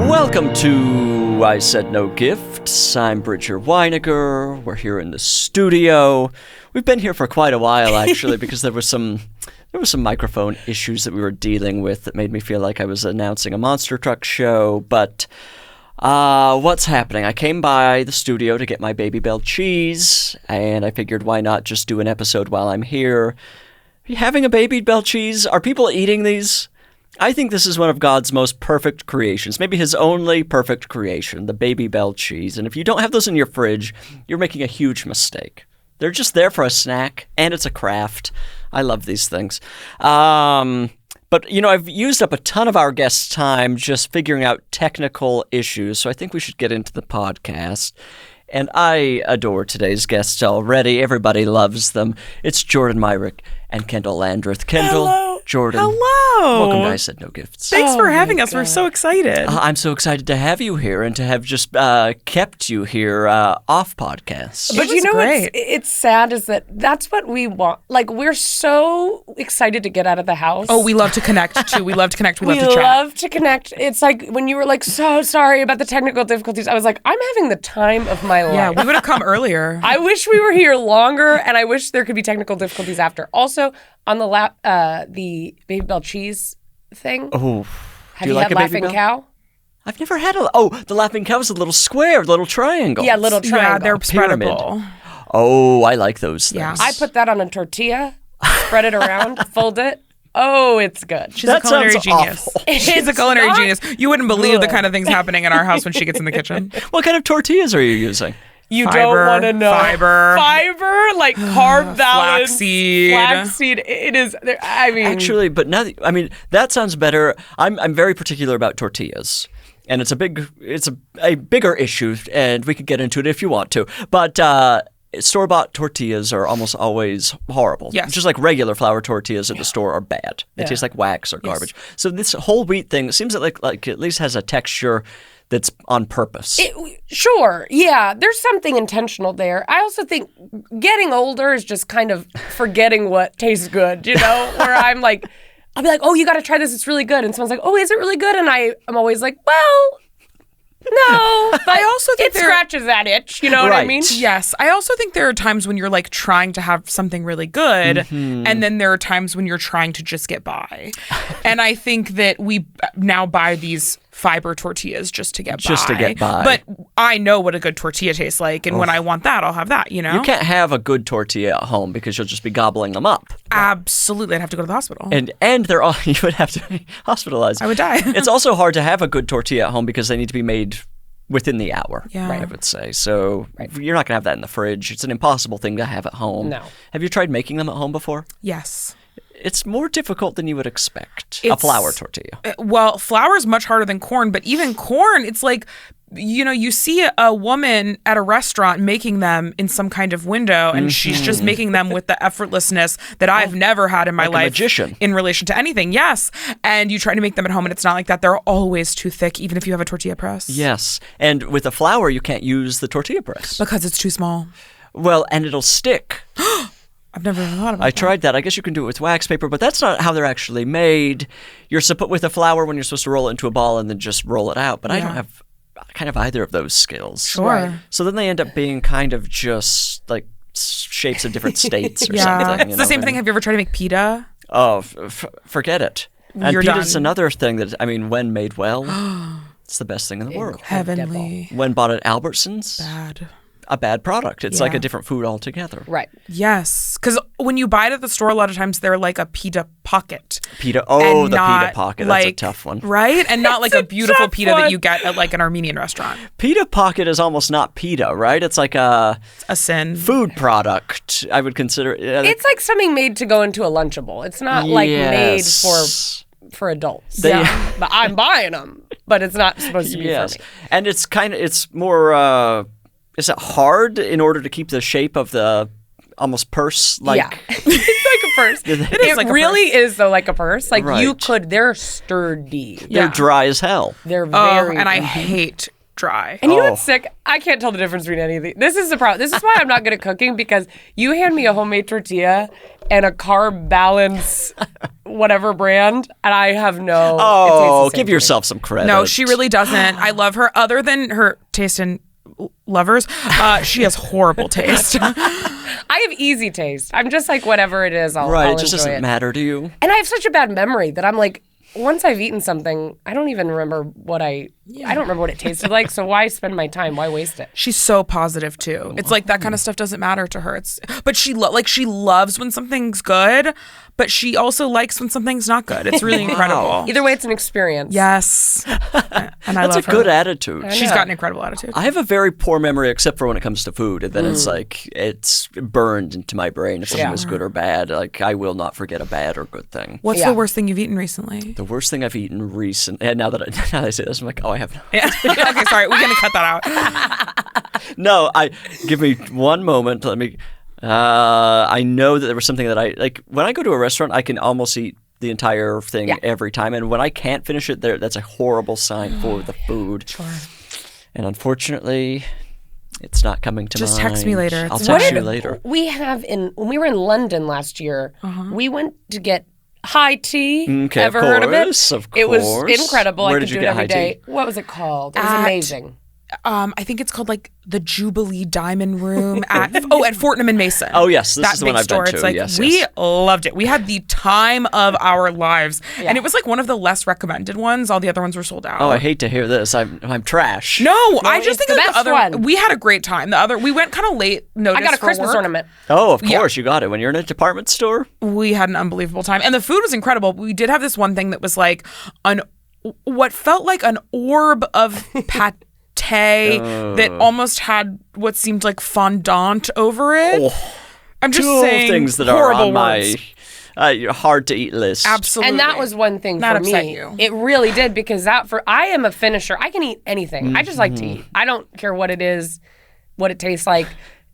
Welcome to I Said No Gifts. I'm Bridger Winegar. We're here in the studio. We've been here for quite a while, actually, because there was some microphone issues that we were dealing with that made me feel like I was announcing a monster truck show. But what's happening? I came by the studio to get my Baby Bell cheese, and I figured why not just do an episode while I'm here. Are you having a Baby Bell cheese? Are people eating these? I think this is one of God's most perfect creations, maybe his only perfect creation, the Baby Bell cheese. And if you don't have those in your fridge, you're making a huge mistake. They're just there for a snack, and it's a craft. I love these things. But, I've used up a ton of our guests' time just figuring out technical issues, so I think we should get into the podcast. And I adore today's guests already. Everybody loves them. It's Jordan Myrick and Kendahl Landreth. Kendall, Hello. Jordan. Hello. Welcome to I Said No Gifts. Thanks for having us. We're so excited. I'm so excited to have you here and to have just kept you here off podcast. But it's sad is that's what we want. Like, we're so excited to get out of the house. Oh, we love to connect, too. We love to connect. We love to chat. We love to connect. It's like when you were like, so sorry about the technical difficulties. I was like, I'm having the time of my life. Yeah, we would have come earlier. I wish we were here longer, and I wish there could be technical difficulties after. Also, on the Baby Bell cheese thing. Oh, have you had Laughing Cow? I've never had the Laughing Cow is a little square, little triangle. Yeah, little triangle. Yeah, they're Pyramid. spreadable. Oh, I like those things. Yeah. I put that on a tortilla, spread it around, fold it. Oh, it's good. She's a culinary genius. She's a culinary genius. You wouldn't believe the kind of things happening in our house when she gets in the kitchen. What kind of tortillas are you using? You don't want to know. Fiber, like carb balance. Flaxseed. It is, I mean. Actually, but now, that sounds better. I'm very particular about tortillas. And it's a bigger issue, and we could get into it if you want to. But store-bought tortillas are almost always horrible. Yes. Just like regular flour tortillas at the store are bad. They taste like wax or garbage. Yes. So this whole wheat thing seems like it at least has a texture that's on purpose. Sure. Yeah. There's something intentional there. I also think getting older is just kind of forgetting what tastes good, where I'll be like, oh, you got to try this. It's really good. And someone's like, oh, is it really good? And I'm always like, well, no. But I also think it scratches that itch. You know what I mean? Yes. I also think there are times when you're like trying to have something really good, and then there are times when you're trying to just get by. And I think that we now buy these fiber tortillas just to get by. But I know what a good tortilla tastes like, and when I want that, I'll have that, You can't have a good tortilla at home because you'll just be gobbling them up. Absolutely. I'd have to go to the hospital. And they're all, you would have to be hospitalized. I would die. It's also hard to have a good tortilla at home because they need to be made within the hour, yeah. I would say. So you're not going to have that in the fridge. It's an impossible thing to have at home. No. Have you tried making them at home before? Yes. It's more difficult than you would expect. A flour tortilla. Well, flour is much harder than corn, but even corn, it's like, you see a woman at a restaurant making them in some kind of window, and she's just making them with the effortlessness that I've never had in my life. A magician. In relation to anything, yes. And you try to make them at home, and it's not like that. They're always too thick, even if you have a tortilla press. Yes. And with the flour, you can't use the tortilla press. Because it's too small. Well, and it'll stick. I've never thought about that. I tried that. I guess you can do it with wax paper, but that's not how they're actually made. You're with the flour when you're supposed to roll it into a ball and then just roll it out. But I don't have kind of either of those skills. Sure. Right. So then they end up being kind of just like shapes of different states or something. It's the same thing. Have you ever tried to make pita? Oh, forget it. And You're pita's done. another thing that, when made well, it's the best thing in the world. Heavenly. When bought at Albertsons. Bad. A bad product. It's like a different food altogether. Right. Yes. Because when you buy it at the store, a lot of times they're like a pita pocket. Pita pocket. That's a tough one. Right? And not like a beautiful pita that you get at like an Armenian restaurant. Pita pocket is almost not pita, right? It's like a sin. Food product, I would consider. It's like something made to go into a Lunchable. It's not like made for adults. But I'm buying them, but it's not supposed to be for me. And it's more... is it hard in order to keep the shape of the almost purse-like? Yeah. It's like a purse. It really is, though, like a purse. Like, they're sturdy. They're dry as hell. They're very and I hate dry. And you know what's sick? I can't tell the difference between any of these. This is the problem. This is why I'm not good at cooking, because you hand me a homemade tortilla and a carb balance, whatever brand, and I have no. Oh, give yourself some credit. No, she really doesn't. I love her. Other than her taste in lovers, she has horrible taste. I have easy taste. I'm just like, whatever it is, I'll Right, I'll it just enjoy doesn't matter to you. And I have such a bad memory that I'm like, once I've eaten something, I don't even remember what I don't remember what it tasted like. So why spend my time? Why waste it? She's so positive too. It's like that kind of stuff doesn't matter to her. But she loves when something's good, but she also likes when something's not good. It's really incredible. Either way, it's an experience. Yes. And I That's love a good attitude. She's got an incredible attitude. I have a very poor memory, except for when it comes to food. And then it's like, it's burned into my brain if something was good or bad. Like, I will not forget a bad or good thing. What's the worst thing you've eaten recently? The worst thing I've eaten recently, and now that I say this, I'm like, oh, I have no. Yeah. Okay, sorry. We're going to cut that out. No, give me one moment. Let me, I know that there was something that like, when I go to a restaurant, I can almost eat the entire thing every time. And when I can't finish it, that's a horrible sign for the food. Sure. And unfortunately, it's not coming to mind. Just text me later. I'll text you later. We have when we were in London last year, we went to get high tea. Okay, Ever of heard of it? course, of It was course. incredible. Where I did could you do it get every high day. tea? What was it called? It was amazing. I think it's called like the Jubilee Diamond Room at Fortnum and Mason. Oh yes, this that is the big one I've store. been to. It's like yes, we loved it. We had the time of our lives, and it was like one of the less recommended ones. All the other ones were sold out. Oh, I hate to hear this. I'm trash. No, I just it's think the like the best other. one. We had a great time. We went kind of late. Notice I got a for Christmas work. ornament. Oh, of course you got it when you're in a department store. We had an unbelievable time, and the food was incredible. We did have this one thing that was like what felt like an orb of pate that almost had what seemed like fondant over it. Oh, I'm just two saying things that are horrible on words. my hard to eat list. Absolutely. And that was one thing Not for upset me. you. It really did, because I am a finisher. I can eat anything. I just like to eat. I don't care what it is, what it tastes like.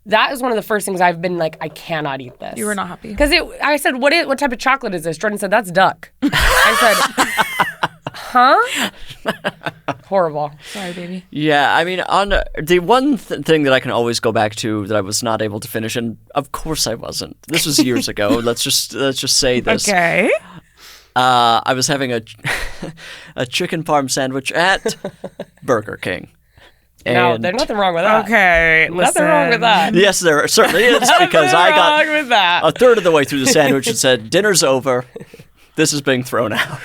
That is one of the first things I've been like, I cannot eat this. You were not happy. Because I said, what type of chocolate is this? Jordan said, that's duck. I said, huh? Horrible. Sorry, baby. Yeah, I mean, on the one thing that I can always go back to that I was not able to finish, and of course I wasn't. This was years ago. Let's just say this. Okay. I was having a chicken parm sandwich at Burger King. No, And there's nothing wrong with that. Okay. Nothing wrong with that. yes, there certainly is, because I got wrong with that. a third of the way through the sandwich and said, "Dinner's over. This is being thrown out."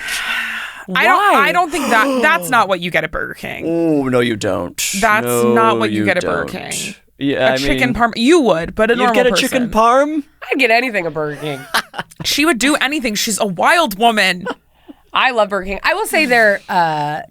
I don't think that's not what you get at Burger King. Oh, no, you don't. That's No, not what you get at Burger don't. King. Yeah, A chicken parm. You would, but a You'd normal get a person. chicken parm? I'd get anything at Burger King. She would do anything. She's a wild woman. I love Burger King. I will say their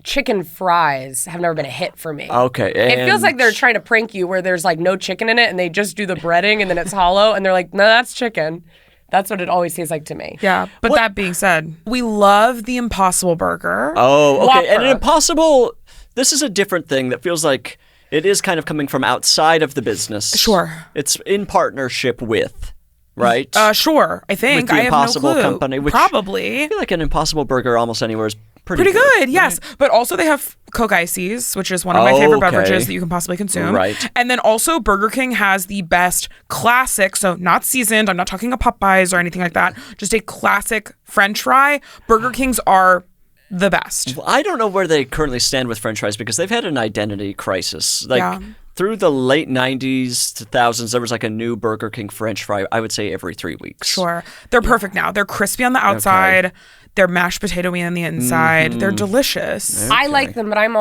chicken fries have never been a hit for me. Okay. It feels like they're trying to prank you, where there's like no chicken in it and they just do the breading and then it's hollow and they're like, no, that's chicken. That's what it always tastes like to me. Yeah, but that being said, we love the Impossible Burger. Oh, okay. And Whopper. an Impossible, this is a different thing that feels like it is kind of coming from outside of the business. Sure. It's in partnership with, right? Sure, I think. With the I have Impossible no clue. Company, which Probably. I feel like an Impossible Burger almost anywhere is pretty good, yes. But also they have Coke Ices, which is one of my favorite beverages that you can possibly consume. Right. And then also Burger King has the best classic, so not seasoned, I'm not talking a Popeyes or anything like that, just a classic French fry. Burger Kings are the best. Well, I don't know where they currently stand with French fries, because they've had an identity crisis. Like through the late 90s to thousands, there was like a new Burger King French fry, I would say every 3 weeks. Sure. They're perfect now. They're crispy on the outside. They're mashed potato-y on the inside. They're delicious. I like them, but I'm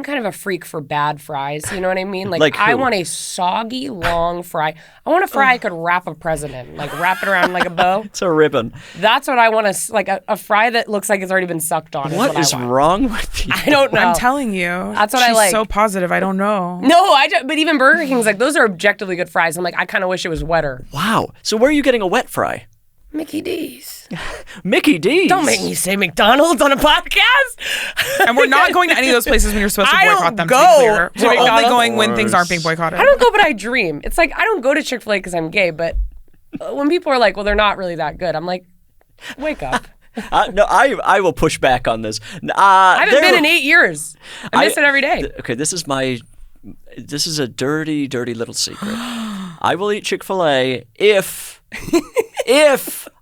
kind of a freak for bad fries. You know what I mean? Like I who? want a soggy, long fry. I want a fry I could wrap a present in, like wrap it around like a bow. It's a ribbon. That's what I want like a fry that looks like it's already been sucked on. What is I want. wrong with you? I don't know. I'm telling you. That's what I She's like. so positive. I don't know. No, but even Burger King's like, those are objectively good fries. I'm like, I kind of wish it was wetter. Wow. So where are you getting a wet fry? Mickey D's. Mickey D's. Don't make me say McDonald's on a podcast. And we're not going to any of those places when you're supposed to I don't boycott them. go To be clear. to We're only McDonald's. going when things aren't being boycotted. I don't go, but I dream. It's like, I don't go to Chick-fil-A because I'm gay, but when people are like, well, they're not really that good, I'm like, wake up. No, I will push back on this. I haven't been in 8 years. I miss it every day. Okay, this is a dirty, dirty little secret. I will eat Chick-fil-A if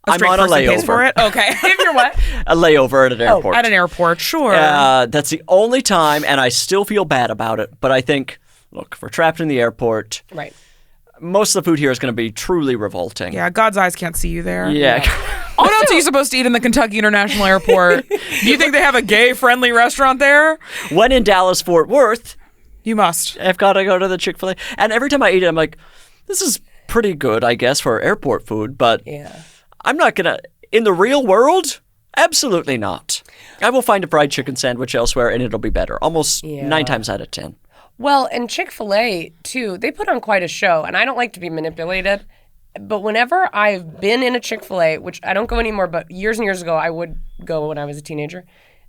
I'm on a layover. Pays for it? Okay. If you're what? A layover at an airport. At an airport, sure. That's the only time, and I still feel bad about it. But I think, look, if we're trapped in the airport, Right. most of the food here is going to be truly revolting. Yeah, God's eyes can't see you there. Yeah. What else are you supposed to eat in the Kentucky International Airport? You think they have a gay-friendly restaurant there? When in Dallas-Fort Worth, You must. I've got to go to the Chick-fil-A. And every time I eat it, I'm like, this is pretty good, I guess, for airport food. But I'm not going to, in the real world, absolutely not. I will find a fried chicken sandwich elsewhere and it'll be better. Almost 9 times out of 10. Well, and Chick-fil-A, too, they put on quite a show. And I don't like to be manipulated. But whenever I've been in a Chick-fil-A, which I don't go anymore, but years and years ago, I would go when I was a teenager,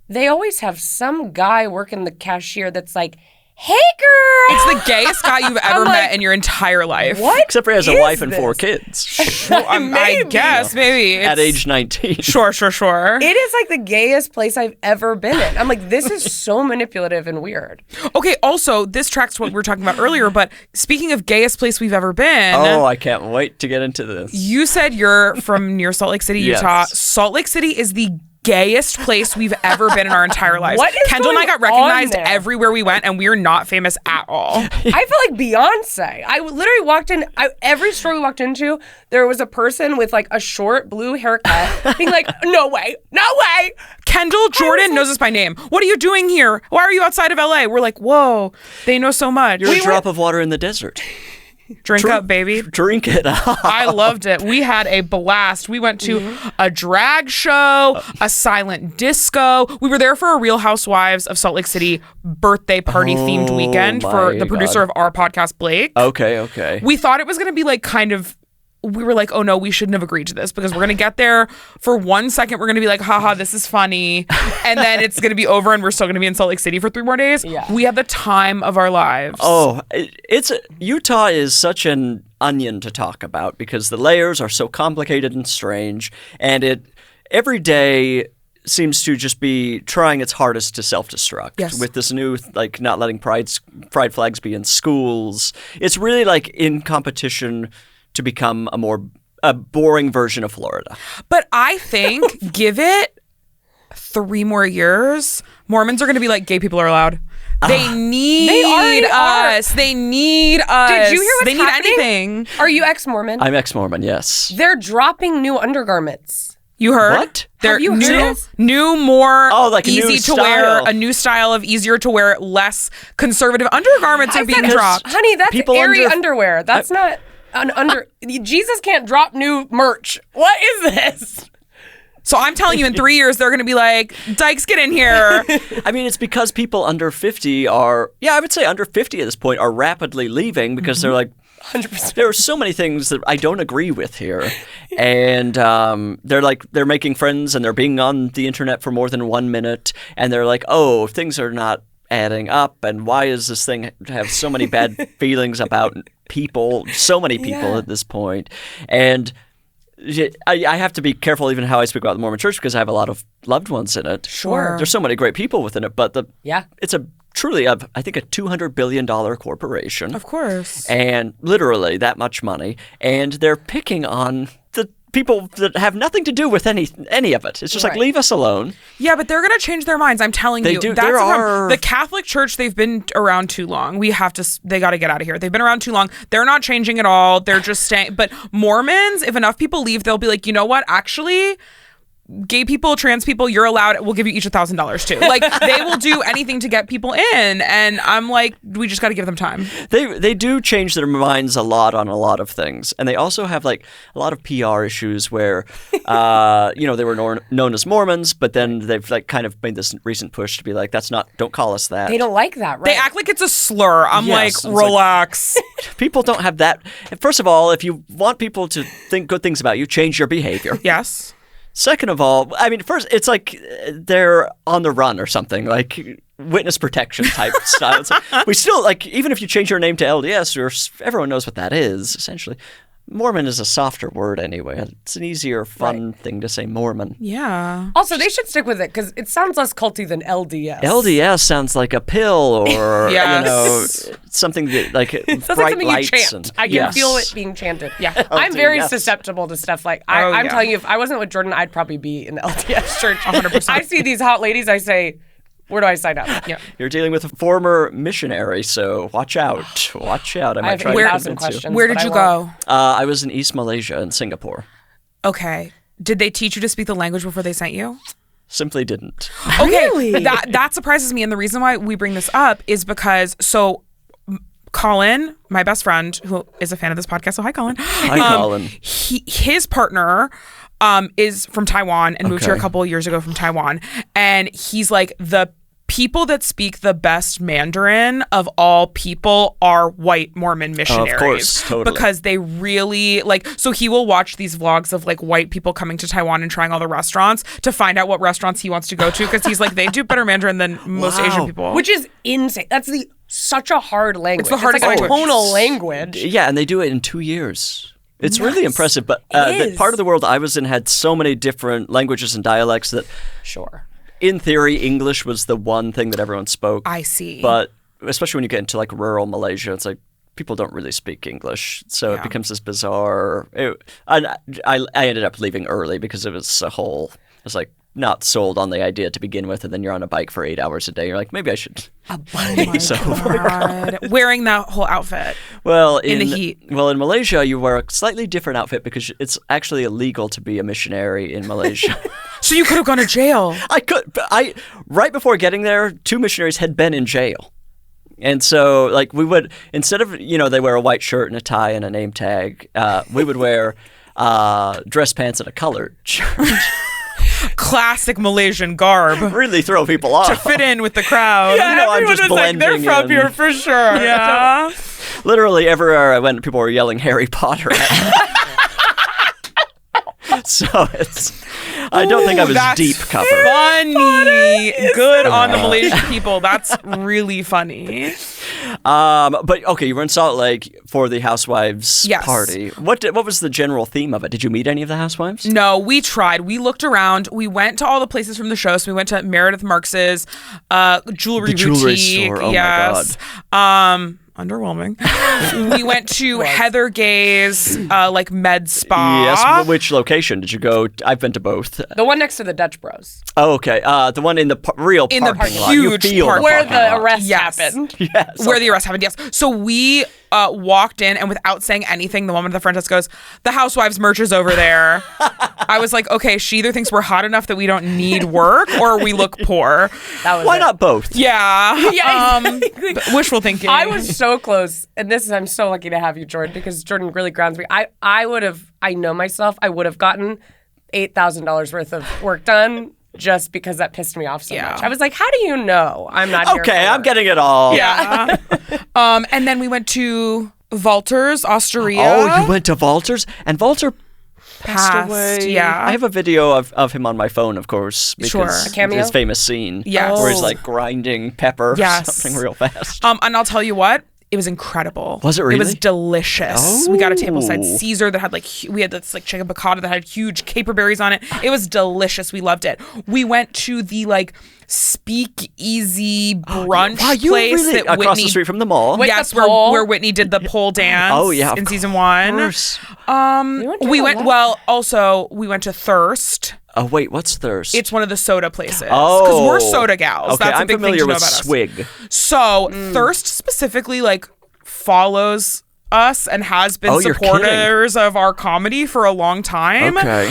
they always have some guy working the cashier that's like, hey, girl. It's the gayest guy you've ever met in your entire life. What? Except for he has a is wife and this? 4 kids I guess, maybe. at age 19. Sure. It is like the gayest place I've ever been in. I'm like, this is so manipulative and weird. Okay, also, this tracks to what we were talking about earlier, but speaking of gayest place we've ever been. Oh, I can't wait to get into this. You said you're from near Salt Lake City, Yes. Utah. Salt Lake City is the gayest place we've ever been in our entire lives. What is Kendall and I got going on recognized there? everywhere we went, and we are not famous at all. I feel like Beyonce. I literally walked in, every store we walked into, there was a person with like a short blue haircut being like, no way. Kendall Jordan knows us by name. What are you doing here? Why are you outside of LA? We're like, whoa, they know so much. You're a drop of water in the desert. Drink up, baby. Drink it. I loved it. We had a blast. We went to a drag show, a silent disco. We were there for a Real Housewives of Salt Lake City birthday party themed weekend for my the producer God. of our podcast, Blake. Okay. We thought it was going to be like kind of, we were like, oh no, we shouldn't have agreed to this because we're going to get there for 1 second. We're going to be like, haha, this is funny. And then it's going to be over and we're still going to be in Salt Lake City for 3 more days. Yeah. We had the time of our lives. Oh, Utah is such an onion to talk about because the layers are so complicated and strange, and it every day seems to just be trying its hardest to self-destruct. Yes. With this new, like, not letting pride flags be in schools. It's really like in competition to become a boring version of Florida. But I think give it 3 more years, Mormons are going to be like, gay people are allowed. They need us. They need us. Did you hear what's They need happening? anything. Are you ex-Mormon? I'm ex-Mormon, yes. They're dropping new undergarments. You heard? What? They're Have you heard this? new, more like a easy new to wear, style. a new style of easier to wear, less conservative undergarments are being dropped. Honey, that's People airy under- underwear. That's not an under. Jesus can't drop new merch. What is this? So I'm telling you, in 3 years, they're going to be like, Dykes, get in here. I mean, it's because people under 50 are, I would say under 50 at this point are rapidly leaving because they're like, 100%. there are so many things that I don't agree with here. And they're making friends and they're being on the internet for more than 1 minute. And they're like, oh, things are not adding up. And why does this thing have so many bad feelings about people, so many people at this point? And I have to be careful even how I speak about the Mormon Church because I have a lot of loved ones in it. Sure. There's so many great people within it, but it's truly, I think, a $200 billion corporation. Of course. And literally that much money. And they're picking on the people that have nothing to do with any of it. It's just like, Right. leave us alone. Yeah, but they're going to change their minds. I'm telling you. do. That's There the problem. are- The Catholic Church, they've been around too long. They got to get out of here. They've been around too long. They're not changing at all. They're just staying. But Mormons, if enough people leave, they'll be like, you know what? Actually, gay people, trans people, you're allowed. We'll give you each $1,000 too. Like, they will do anything to get people in. And I'm like, we just got to give them time. They do change their minds a lot on a lot of things. And they also have like a lot of PR issues where, they were known as Mormons, but then they've like kind of made this recent push to be like, don't call us that. They don't like that, right? They act like it's a slur. I'm Yes, like, it's like- relax. People don't have that. First of all, if you want people to think good things about you, change your behavior. Yes. Second of all, I mean, first, it's like they're on the run or something, like witness protection type style. It's like, we still, like, even if you change your name to LDS, everyone knows what that is, essentially. Mormon is a softer word anyway. It's an easier, fun thing to say, Mormon. Yeah. Also, they should stick with it because it sounds less culty than LDS. LDS sounds like a pill or, Yes. something that, like Sounds bright like something you lights. chant. And, I can feel it being chanted. Yeah. I'm very LDS. susceptible to stuff like I'm telling you, if I wasn't with Jordan, I'd probably be in the LDS church. 100%. I see these hot ladies, I say, where do I sign up? Yeah. You're dealing with a former missionary, so watch out. Watch out. I I might have try to 8,000 convince you. questions. Where but did I you won't. go? I was in East Malaysia in Singapore. Okay. Did they teach you to speak the language before they sent you? Simply didn't. Okay. Really? That surprises me. And the reason why we bring this up is because Colin, my best friend, who is a fan of this podcast, so hi, Colin. Hi, Colin. His partner is from Taiwan and moved here a couple of years ago from Taiwan. And he's like, the people that speak the best Mandarin of all people are white Mormon missionaries. Of course, totally. Because they really, so he will watch these vlogs of, white people coming to Taiwan and trying all the restaurants to find out what restaurants he wants to go to, because he's like, they do better Mandarin than most Asian people. Which is insane. That's such a hard language. It's the hardest like a language. tonal language. Yeah, and they do it in 2 years. It's really impressive. But It the is. part of the world I was in had so many different languages and dialects that, Sure. in theory, English was the one thing that everyone spoke. I see. But especially when you get into rural Malaysia, it's like people don't really speak English. So it becomes this bizarre. I ended up leaving early because it was not sold on the idea to begin with, and then you're on a bike for 8 hours a day. You're like, maybe I should. God. Wearing that whole outfit. Well, In the heat. Well, in Malaysia, you wear a slightly different outfit because it's actually illegal to be a missionary in Malaysia. So you could have gone to jail. Right before getting there, 2 missionaries had been in jail. And so, we would, instead of, they wear a white shirt and a tie and a name tag, we would wear dress pants and a colored shirt. Classic Malaysian garb. Really throw people off. To fit in with the crowd. Yeah, I'm just blending they're from in. here for sure. Yeah. Literally everywhere I went, people were yelling Harry Potter at me. So I don't think I was that's deep cover. Funny. Good on the Malaysian people. That's really funny. But okay, you were in Salt Lake for the Housewives Yes. party. What was the general theme of it? Did you meet any of the Housewives? No, we tried. We looked around. We went to all the places from the show. So we went to Meredith Marx's jewelry The jewelry boutique. store. Oh, my yes. God. Underwhelming. We went to Heather Gay's med spa. Yes. Which location did you go? I've been to both. The one next to the Dutch Bros. Oh, okay. The one in the real In the parking lot. You huge feel parking Where parking the lot. arrest Yes. happened. Yes. Where the arrest happened, yes. So we walked in, and without saying anything, the woman at the front desk goes, "The Housewives merch is over there." I was like, okay, she either thinks we're hot enough that we don't need work, or we look poor. That was Why it. not both? Yeah. Yeah, exactly. Wishful thinking. I was so close, and I'm so lucky to have you, Jordan, because Jordan really grounds me. I would have, I know myself, I would have gotten $8,000 worth of work done just because that pissed me off so much. I was like, how do you know I'm not here Okay, for I'm work? getting it all. Yeah. And then we went to Walter's, Osteria. Oh, you went to Walter's? And Walter passed Passed, away. yeah. I have a video of him on my phone, of course, because Sure. A cameo? his famous scene Yes. where he's grinding pepper or Yes. something real fast. And I'll tell you what, it was incredible. Was it It was really? delicious. We got a tableside Oh. Caesar that had we had this chicken piccata that had huge caper berries on it. It was delicious. We loved it. We went to the speakeasy brunch Wow, you place really that across Whitney, the street from the mall. Wait, yes, the pole? where Whitney did the pole dance. Oh, yeah, of in season 1. course. We went. Well, also we went to Thirst. Oh wait, what's Thirst? It's one of the soda places. Oh, because we're soda gals. Okay, That's a I'm big familiar thing to know with about us. Swig. So Thirst specifically follows us and has been Oh, you're supporters of our comedy for a long time. Okay.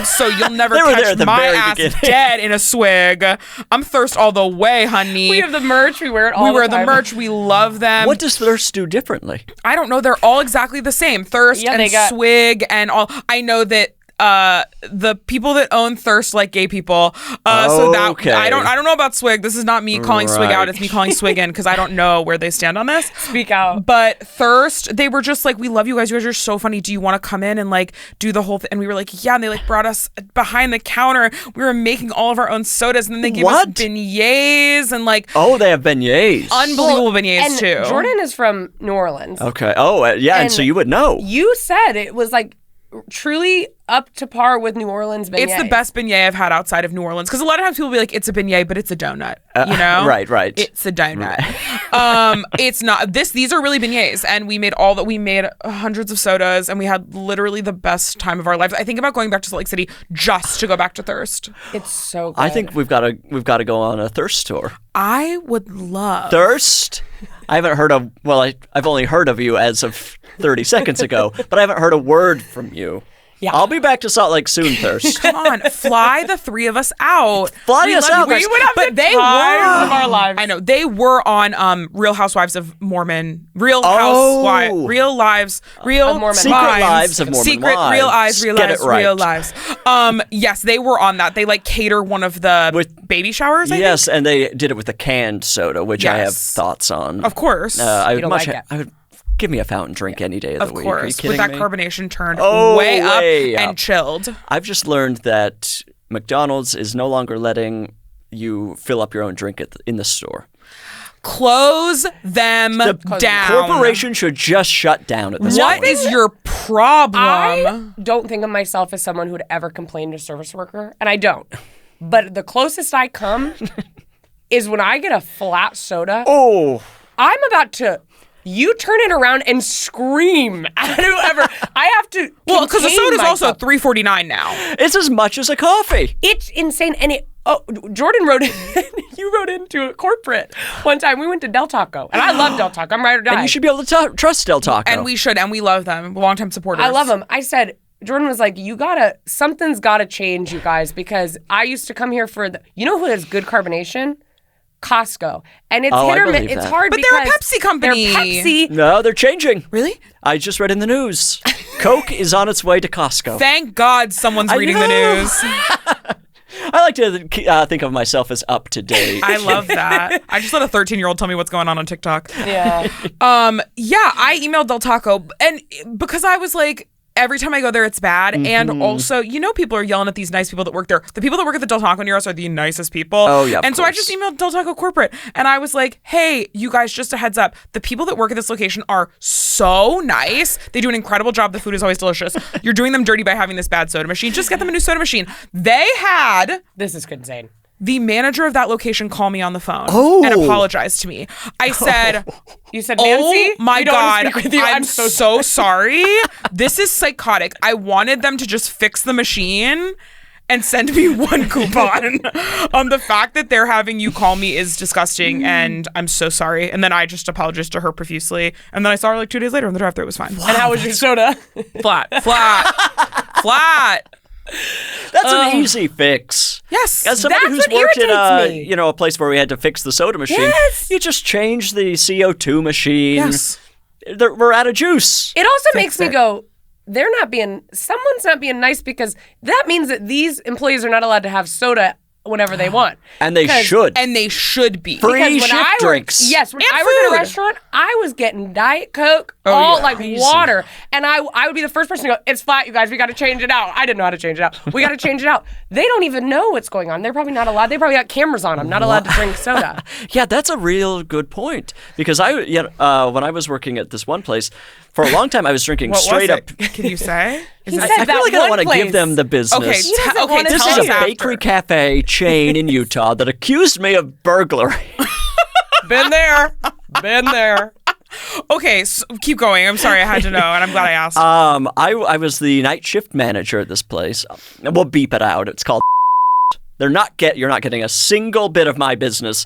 So you'll never They were there at catch the my very ass beginning. dead in a swig. I'm Thirst all the way, honey. We have the merch. We wear it all We the wear time. the merch. We love them. What does Thirst do differently? I don't know. They're all exactly the same. Thirst Yeah, and they got- Swig and all. I know that the people that own Thirst like gay people. So that Okay. I don't know about Swig. This is not me calling Swig out. It's me calling Swig in because I don't know where they stand on this. Speak out. But Thirst, they were just like, we love you guys. You guys are so funny. Do you want to come in and like do the whole thing? And we were like, yeah. And they like brought us behind the counter. We were making all of our own sodas, and then they gave us beignets and like they have beignets. unbelievable beignets and too. Jordan is from New Orleans. Okay. Oh, yeah. And so you would know. You said it was like truly up to par with New Orleans beignets. It's the best beignet I've had outside of New Orleans, because a lot of times people be like, it's a beignet, but it's a donut. You know, right. It's a donut. It's not. These are really beignets, and we made hundreds of sodas, and we had literally the best time of our lives. I think about going back to Salt Lake City just to go back to Thirst. It's so good. I think we've got to go on a Thirst tour. I would love Thirst? I haven't heard of. Well, I've only heard of you as of 30 seconds ago, but I haven't heard a word from you. Yeah. I'll be back to Salt Lake soon, Thirst. Come on, fly the three of us out. Fly us out. We would have But they were of our lives. I know they were on Real Housewives of Mormon, Real Oh. Housewives, Real Lives, Real Mormon Secret Wives. Lives of Mormon Secret Wives. Real Eyes, Real Get Lives, it right. Real Lives. Yes, they were on that. They like cater one of the baby showers. I Yes, and they did it with a canned soda, which I have Yes. thoughts on. think. Of course. I You would don't much. like it. I would give me a fountain drink any day of the of week. Are you course, kidding with that me? carbonation turned Oh, way up way up. and chilled. I've just learned that McDonald's is no longer letting you fill up your own drink in the store. Close them down. Corporation should just shut down at this What point. is your problem? I don't think of myself as someone who would ever complain to a service worker, and I don't. But the closest I come is when I get a flat soda. Oh, I'm about to. You turn it around and scream at whoever. I have to. Well, because the contain soda's also myself. $3.49 now. it's as much as a coffee. It's insane. And Jordan wrote in, you wrote into a corporate one time. We went to Del Taco, and I love Del Taco. I'm ride or die. And you should be able to trust Del Taco. And we should, and we love them. Longtime supporters. I love them. I said, Jordan was like, something's gotta change, you guys, because I used to come here for you know who has good carbonation? Costco. And it's Oh, hit I or miss. believe It's that. hard But because they're a Pepsi company. They're Pepsi. No, they're changing. Really? I just read in the news. Coke is on its way to Costco. Thank God someone's I reading the know. news. I like to think of myself as up to date. I love that. I just let a 13-year-old tell me what's going on TikTok. Yeah. Yeah, I emailed Del Taco, and because I was like, every time I go there, it's bad. And also, people are yelling at these nice people that work there. The people that work at the Del Taco near us are the nicest people. Oh, yeah, of And so I course. just emailed Del Taco corporate, and I was like, hey, you guys, just a heads up. The people that work at this location are so nice. They do an incredible job. The food is always delicious. You're doing them dirty by having this bad soda machine. Just get them a new soda machine. They had This is insane. the manager of that location call me on the phone Oh. and apologize to me. I said, You said, Nancy? oh my we don't want God, to speak with you. I'm so sorry. This is psychotic. I wanted them to just fix the machine and send me one coupon. The fact that they're having you call me is disgusting, and I'm so sorry. And then I just apologized to her profusely. And then I saw her like 2 days later in the drive-thru. It was fine. And how was your soda? Flat. That's an easy fix. Yes. As somebody That's who's what worked in irritates me. a place where we had to fix the soda machine, Yes. you just change the CO2 machine. Yes. We're out of juice. It also makes me go, someone's not being nice, because that means that these employees are not allowed to have soda whenever they want. And they should. And they should be. Free Because when shift I drinks. Worked, yes, when And I worked at food. a restaurant, I was getting Diet Coke, yeah. like water. And I would be the first person to go, it's flat, you guys, we got to change it out. I didn't know how to change it out. We got to change it out. They don't even know what's going on. They're probably not allowed. They probably got cameras on them, not allowed to drink soda. Yeah, that's a real good point. Because when I was working at this one place, for a long time I was drinking What straight was up. it? Can you say? He I said feel that like I don't one want to give place. them the business. Okay, doesn't wanna This tell is us a after. bakery cafe chain in Utah that accused me of burglary. Been there. Been there. Okay, so keep going. I'm sorry, I had to know, and I'm glad I asked. I was the night shift manager at this place. We'll beep it out. It's called. You're not getting a single bit of my business.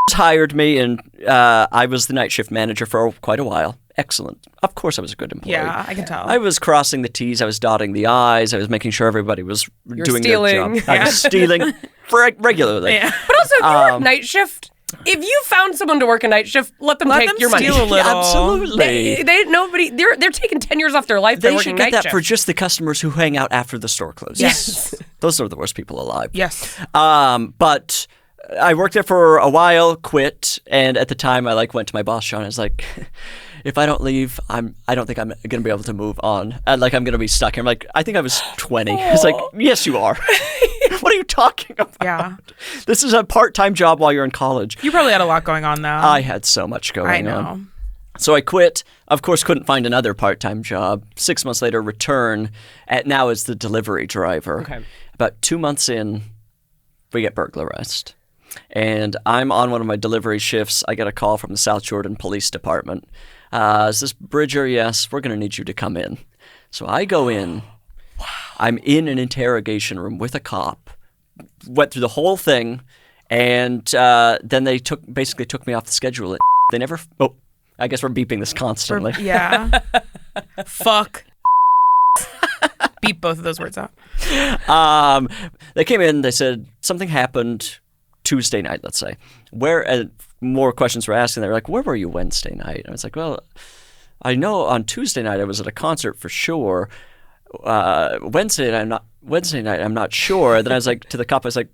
Hired me, and I was the night shift manager for quite a while. Excellent. Of course, I was a good employee. Yeah, I can tell. I was crossing the T's. I was dotting the I's. I was making sure everybody was doing stealing. their job. I was stealing regularly. Yeah. But also, if you work night shift, If you found someone to work a night shift, let them take your money. steal a little. Yeah, absolutely. They're taking 10 years off their life by They working should get night that shift. for just the customers who hang out after the store closes. Yes. Those are the worst people alive. Yes. But I worked there for a while, quit, and at the time I went to my boss, Sean. I was like, if I don't leave, I don't think I'm gonna be able to move on. I'm gonna be stuck here. I'm like, I think I was 20. It's like, yes, you are. What are you talking about? Yeah. This is a part-time job while you're in college. You probably had a lot going on, though. I had so much going I know. on. So I quit. Of course, couldn't find another part-time job. 6 months later, return now as the delivery driver. Okay. About 2 months in, we get burglarized. And I'm on one of my delivery shifts. I get a call from the South Jordan Police Department. Is this Bridger? Yes, we're going to need you to come in. So I go in. Wow. I'm in an interrogation room with a cop. Went through the whole thing. And then they basically took me off the schedule. They never... Oh, I guess we're beeping this constantly. Yeah. Fuck. Beep both of those words out. They came in. They said something happened Tuesday night, let's say. More questions were asking. They were like, where were you Wednesday night? And I was like, well, I know on Tuesday night I was at a concert for sure. Wednesday night I'm not sure. Then I was like, to the cop, I was like,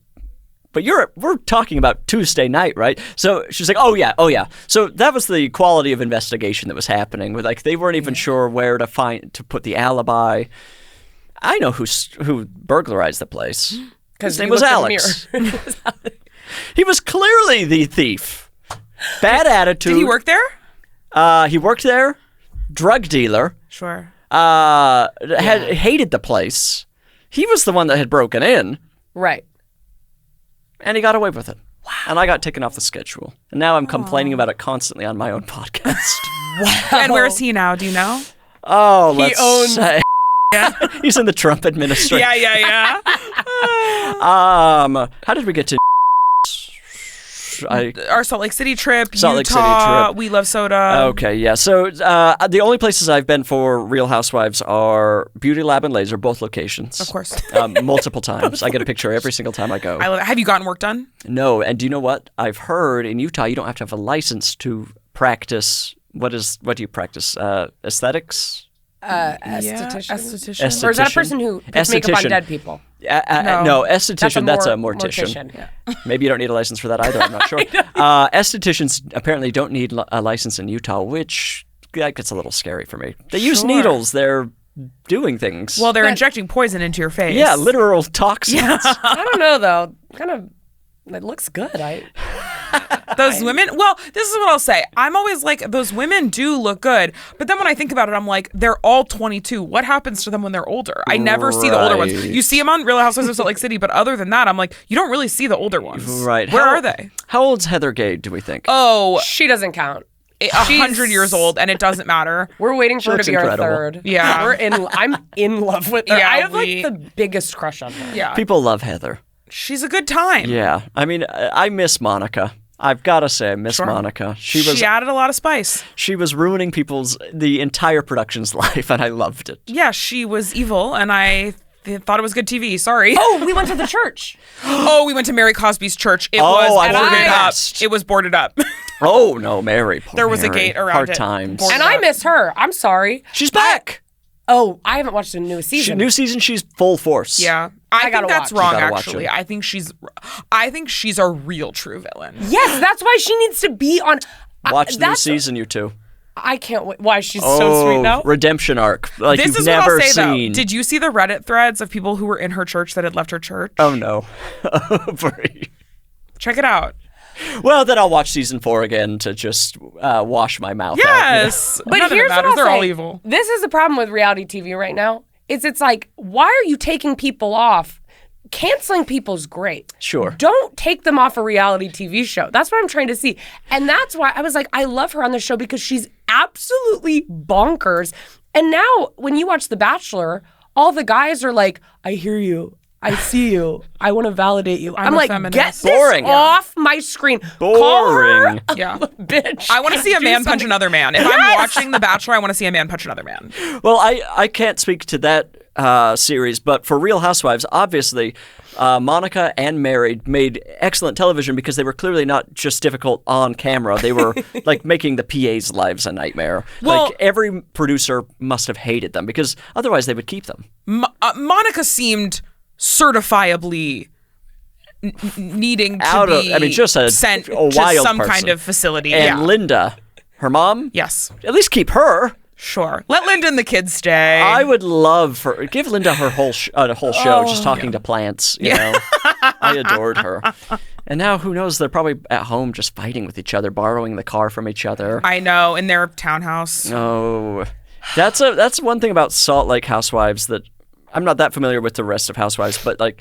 but we're talking about Tuesday night, right? So she's like, oh yeah. So that was the quality of investigation that was happening. With they weren't even sure where to put the alibi. I know who burglarized the place. His name was Alex. He was clearly the thief. Bad attitude. Did he work there? He worked there. Drug dealer. Sure. Hated the place. He was the one that had broken in. Right. And he got away with it. Wow. And I got taken off the schedule. And now I'm complaining about it constantly on my own podcast. Wow. And where is he now? Do you know? Oh, let's owns- say. Yeah. He's in the Trump administration. Yeah. How did we get to Our Salt Lake City trip, Salt Lake City Utah, trip. We Love Soda. Okay, yeah. So the only places I've been for Real Housewives are Beauty Lab and Laser, both locations. Of course. Multiple times. I get a picture every single time I go. I love it. Have you gotten work done? No, and do you know what? I've heard in Utah you don't have to have a license to practice. What do you practice? Aesthetics? Esthetician? Or is that a person who puts makeup on dead people? No, esthetician, that's a mortician. mortician. Yeah. Maybe you don't need a license for that either, I'm not sure. Estheticians apparently don't need a license in Utah, which that gets a little scary for me. They use needles. They're doing things. Well, they're injecting poison into your face. Yeah, literal toxins. Yeah. I don't know, though. Kind of, it looks good. Those women, well, this is what I'll say. I'm always like, those women do look good. But then when I think about it, I'm like, they're all 22. What happens to them when they're older? I never see the older ones. You see them on Real Housewives of Salt Lake City, but other than that, I'm like, you don't really see the older ones. Right. Where are they? How old's Heather Gay, do we think? Oh, she doesn't count. 100 years old, and it doesn't matter. We're waiting for her to be incredible. our third. Yeah. I'm in love with her. Yeah, I have the biggest crush on her. Yeah. People love Heather. She's a good time. Yeah. I mean, I miss Monica. I've got to say, I miss Monica. She added a lot of spice. She was ruining the entire production's life, and I loved it. Yeah, she was evil, and I thought it was good TV. Sorry. Oh, we went to the church. We went to Mary Cosby's church. It I was boarded up. asked. It was boarded up. Oh, no, Mary. Poor There was a Mary. gate around Hard it. times. Boarded And I miss her. I'm sorry. She's back. Oh, I haven't watched the newest season. New season, she's full force. Yeah. I think that's watch. wrong, You gotta watch actually. it. I think she's a real true villain. Yes, that's why she needs to be on. Watch the new season, you two. I can't wait. Why she's so sweet now? Redemption arc. Like This you've is never what I'll say, seen. though. Did you see the Reddit threads of people who were in her church that had left her church? Oh, no. Check it out. Well, then I'll watch season 4 again to just wash my mouth out. Yes. But None of it here's what matters. I'll They're say. all evil. This is the problem with reality TV right now. It's like, why are you taking people off? Canceling people's great. Sure. Don't take them off a reality TV show. That's what I'm trying to see. And that's why I was like, I love her on the show because she's absolutely bonkers. And now when you watch The Bachelor, all the guys are like, I hear you. I see you. I want to validate you. I'm a like, feminist. get this Boring. off my screen. Boring. Call her a Yeah. bitch. I want to see a Do man punch something. another man. If I'm watching The Bachelor, I want to see a man punch another man. Well, I can't speak to that series, but for Real Housewives, obviously, Monica and Married made excellent television because they were clearly not just difficult on camera. They were like making the PA's lives a nightmare. Well, like every producer must have hated them because otherwise they would keep them. Monica seemed certifiably needing to be just sent a to wild some person. kind of facility. And Linda, her mom, Yes. at least keep her. Sure. Let Linda and the kids stay. I would love for give Linda her whole show just talking to plants. You know, I adored her. And now who knows? They're probably at home just fighting with each other, borrowing the car from each other. I know, in their townhouse. Oh, that's one thing about Salt Lake Housewives that I'm not that familiar with the rest of Housewives, but like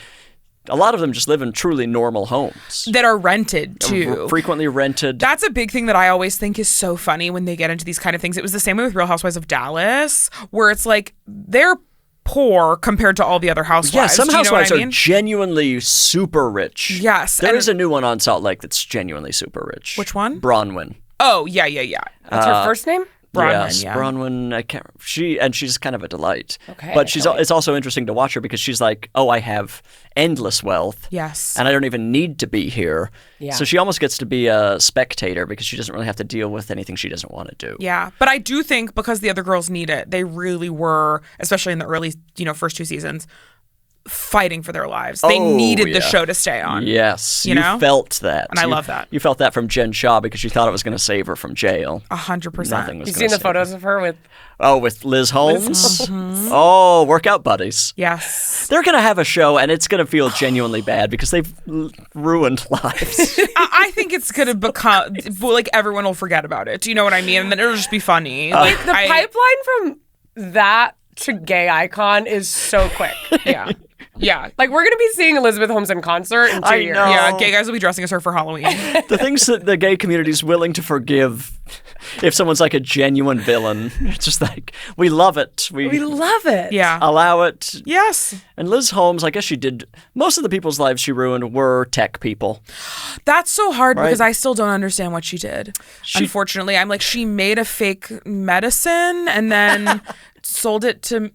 a lot of them just live in truly normal homes That are rented too. frequently rented. That's a big thing that I always think is so funny when they get into these kind of things. It was the same way with Real Housewives of Dallas, where it's like they're poor compared to all the other housewives. Yeah, some Do you know housewives what I mean? are genuinely super rich. Yes, There and- is a new one on Salt Lake that's genuinely super rich. Which one? Bronwyn. Oh, yeah. What's her first name? Bronwyn, Yes, yeah. Bronwyn. I can't. She's kind of a delight. Okay, but it's also interesting to watch her because she's like, oh, I have endless wealth. Yes. And I don't even need to be here. Yeah. So she almost gets to be a spectator because she doesn't really have to deal with anything she doesn't want to do. Yeah, but I do think because the other girls need it, they really were, especially in the early, first 2 seasons, fighting for their lives. They needed the yeah. show to stay on. Yes, You know? felt that. And I love that. You felt that from Jen Shaw because you thought it was going to save her from jail. 100%. Nothing was You gonna seen the save photos of her with? Oh, with Liz Holmes? Oh, workout buddies. Yes. They're going to have a show, and it's going to feel genuinely bad because they've ruined lives. I think it's going to become, like, everyone will forget about it. Do you know what I mean? And then it'll just be funny. Like, The pipeline from that to gay icon is so quick. Yeah. Yeah. Like, we're going to be seeing Elizabeth Holmes in concert in 2 years. know. Yeah, gay guys will be dressing as her for Halloween. The things that the gay community is willing to forgive if someone's like a genuine villain. It's just like, we love it. We love it. Yeah. Allow it. Yes. And Liz Holmes, I guess she did, most of the people's lives she ruined were tech people. That's so hard Right. because I still don't understand what she did. Unfortunately, I'm like, she made a fake medicine and then sold it to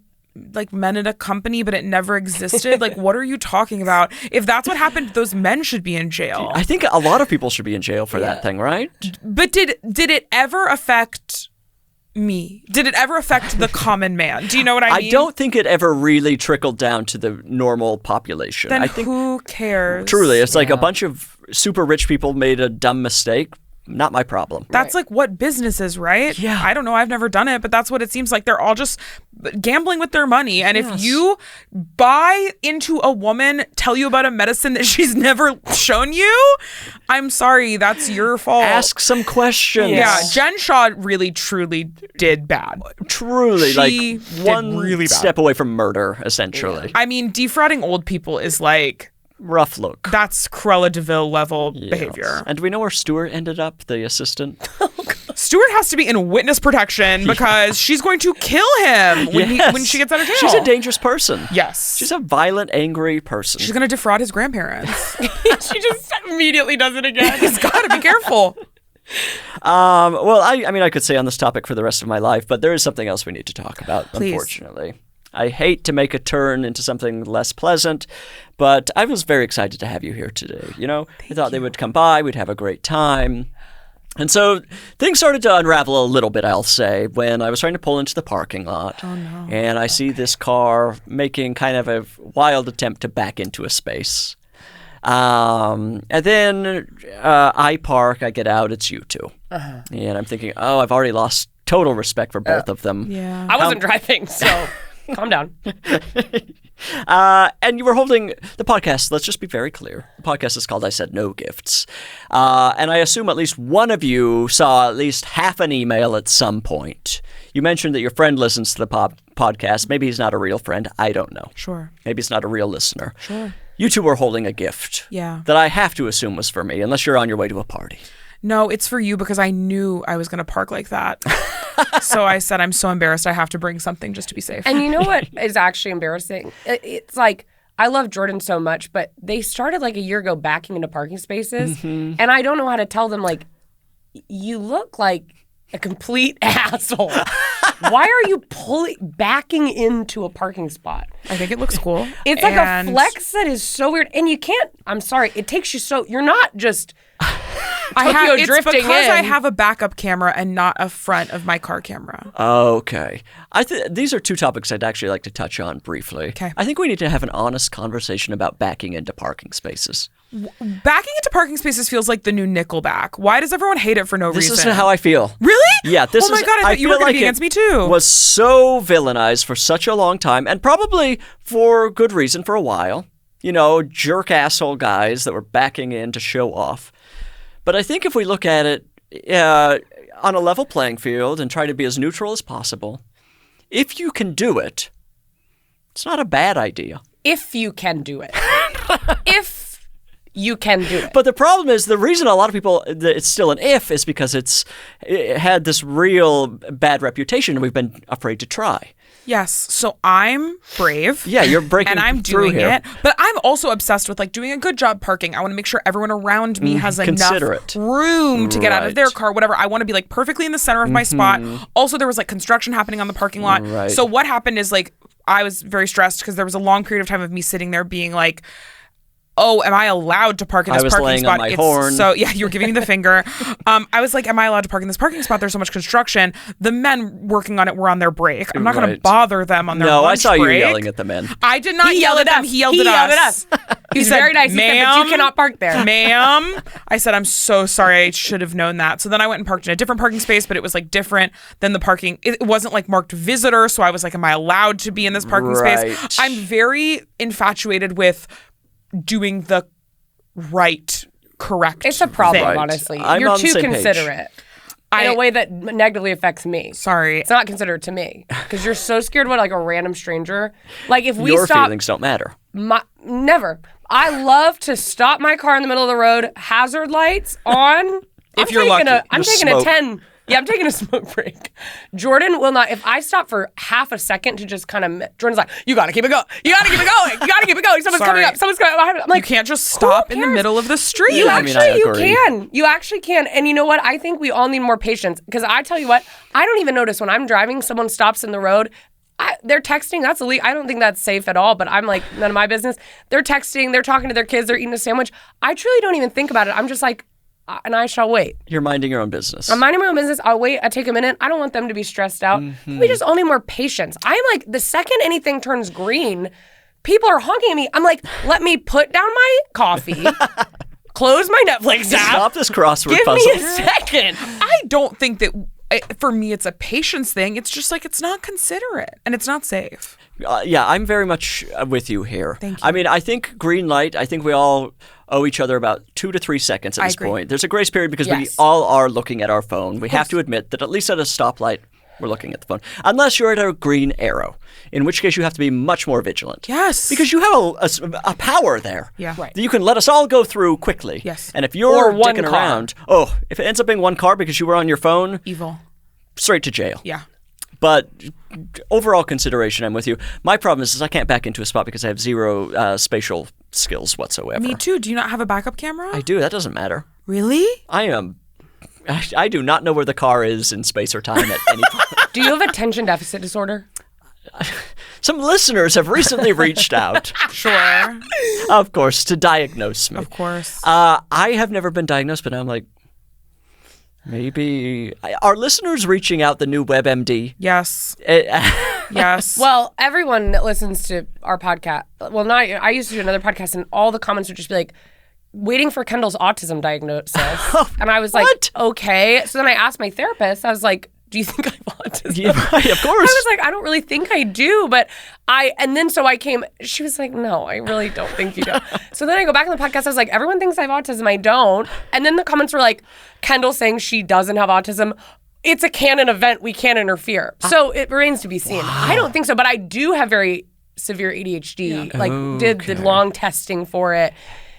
like men at a company, but it never existed. Like, what are you talking about? If that's what happened, those men should be in jail. I think a lot of people should be in jail for that thing, right? But did it ever affect me? Did it ever affect the common man? Do you know what I mean? I don't think it ever really trickled down to the normal population. Then I think who cares? truly, it's like a bunch of super rich people made a dumb mistake. Not my problem. That's like what business is, right? Yeah. I don't know. I've never done it, but that's what it seems like. They're all just gambling with their money. And if you buy into a woman, tell you about a medicine that she's never shown you, I'm sorry, that's your fault. Ask some questions. Yeah, Jen Shaw really, truly did bad. Truly, She like did one really bad. step away from murder, essentially. I mean, defrauding old people is like, Rough look. that's Cruella DeVille level behavior. Yes. And do we know where Stuart ended up, the assistant? Stuart has to be in witness protection because she's going to kill him when she gets out of jail. She's a dangerous person. Yes. She's a violent, angry person. She's going to defraud his grandparents. She just immediately does it again. He's got to be careful. Well, I mean, I could stay on this topic for the rest of my life, but there is something else we need to talk about, Please. unfortunately. I hate to make a turn into something less pleasant, but I was very excited to have you here today. I thought they would come by, we'd have a great time. And so things started to unravel a little bit, I'll say, when I was trying to pull into the parking lot. Oh, no. And I see this car making kind of a wild attempt to back into a space. And then I park, I get out, it's you two. Uh-huh. And I'm thinking, oh, I've already lost total respect for both of them. Yeah. I wasn't driving, so calm down. And you were holding the podcast. Let's just be very clear. The podcast is called I Said No Gifts. And I assume at least one of you saw at least half an email at some point. You mentioned that your friend listens to the podcast. Maybe he's not a real friend. I don't know. Sure. Maybe he's not a real listener. Sure. You two were holding a gift. Yeah. That I have to assume was for me, unless you're on your way to a party. No, it's for you because I knew I was going to park like that. So I said, I'm so embarrassed. I have to bring something just to be safe. And you know what is actually embarrassing? It's like, I love Jordan so much, but they started like a year ago backing into parking spaces. Mm-hmm. And I don't know how to tell them, like, you look like a complete asshole. Why are you backing into a parking spot? I think it looks cool. It's like a flex that is so weird. And you can't, I'm sorry, it takes you you're not just it's drifting because in. I have a backup camera and not a front of my car camera. Okay. These are two topics I'd actually like to touch on briefly. Okay. I think we need to have an honest conversation about backing into parking spaces. Backing into parking spaces feels like the new Nickelback. Why does everyone hate it for no reason? This isn't how I feel. Really? Yeah. Oh my God, I thought you were going to be against me too. Was so villainized for such a long time, and probably for good reason for a while. You know, jerk asshole guys that were backing in to show off. But I think if we look at it on a level playing field and try to be as neutral as possible, if you can do it, it's not a bad idea. If you can do it. If you can do it. But the problem is, the reason a lot of people, it's still an if, is because it had this real bad reputation and we've been afraid to try. Yes. So I'm brave. Yeah, you're breaking and I'm through doing here. it. But I'm also obsessed with like doing a good job parking. I want to make sure everyone around me has enough room to get out of their car, whatever. I want to be like perfectly in the center of my spot. Also, there was like construction happening on the parking lot. Right. So what happened is like I was very stressed because there was a long period of time of me sitting there being like, oh, am I allowed to park in this parking laying spot? on my horn. So yeah, you were giving me the finger. I was like, am I allowed to park in this parking spot? There's so much construction. The men working on it were on their break. I'm not going to bother them on their lunch break. No, I saw you yelling at the men. I did not yell at them. He yelled at us. He's very nice. He said, but you cannot park there. Ma'am. I said, I'm so sorry. I should have known that. So then I went and parked in a different parking space, but it was like different than the parking. It wasn't like marked visitor. So I was like, am I allowed to be in this parking space? I'm very infatuated with doing the correct. It's a problem, Right. honestly. I'm You're on the too same page. considerate in a way that negatively affects me. Sorry. It's not considerate to me because you're so scared about like a random stranger. Like if we Your stop, feelings don't matter. never. I love to stop my car in the middle of the road, hazard lights on. If you're lucky. I'm taking smoke. a 10. Yeah, I'm taking a smoke break. Jordan will not. If I stop for half a second to just kind of, Jordan's like, you got to keep it going. You got to keep it going. You got to keep it going. Someone's coming up. Someone's coming up. I'm like, you can't just stop in the middle of the street. You I agree. can. You actually can. And you know what? I think we all need more patience because I tell you what, I don't even notice when I'm driving, someone stops in the road. They're texting. That's illegal. I don't think that's safe at all, but I'm like, none of my business. They're texting. They're talking to their kids. They're eating a sandwich. I truly don't even think about it. I'm just like, and I shall wait. You're minding your own business. I'm minding my own business. I'll wait. I take a minute. I don't want them to be stressed out. We just all need more patience. I'm like, the second anything turns green, people are honking at me. I'm like, let me put down my coffee, close my Netflix app. Stop this crossword Give puzzle. me a second. I don't think that, for me, it's a patience thing. It's just like, it's not considerate and it's not safe. Yeah, I'm very much with you here. Thank you. I mean, I think green light, I think we all owe each other about 2 to 3 seconds at this agree. point. There's a grace period because we Yes. all are looking at our phone. We have to admit that at least at a stoplight, we're looking at the phone. Unless you're at a green arrow, in which case you have to be much more vigilant. Yes. Because you have a power there. Yeah. Right. That you can let us all go through quickly. Yes. And if you're Or one dicking car. around, if it ends up being one car because you were on your phone, Evil. straight to jail. Yeah. But overall consideration, I'm with you. My problem is I can't back into a spot because I have zero spatial skills whatsoever. Me too. Do you not have a backup camera? I do. That doesn't matter. Really? I do not know where the car is in space or time at any point. Do you have attention deficit disorder? Some listeners have recently reached out, Sure. of course, to diagnose me. Of course. I have never been diagnosed, but I'm like, maybe. Are listeners reaching out the new WebMD? Yes. Eh, Yes. Well, everyone that listens to our podcast, well, not I used to do another podcast, and all the comments would just be like, waiting for Kendahl's autism diagnosis. And I was like, What? okay. So then I asked my therapist, I was like, do you think I have autism? Yeah, right, of course. I was like, I don't really think I do, but she was like, no, I really don't think you do. So then I go back on the podcast, I was like, everyone thinks I have autism, I don't. And then the comments were like, Kendahl saying she doesn't have autism. It's a canon event, we can't interfere. So it remains to be seen. I don't think so, but I do have very severe ADHD. Like, did the long testing for it.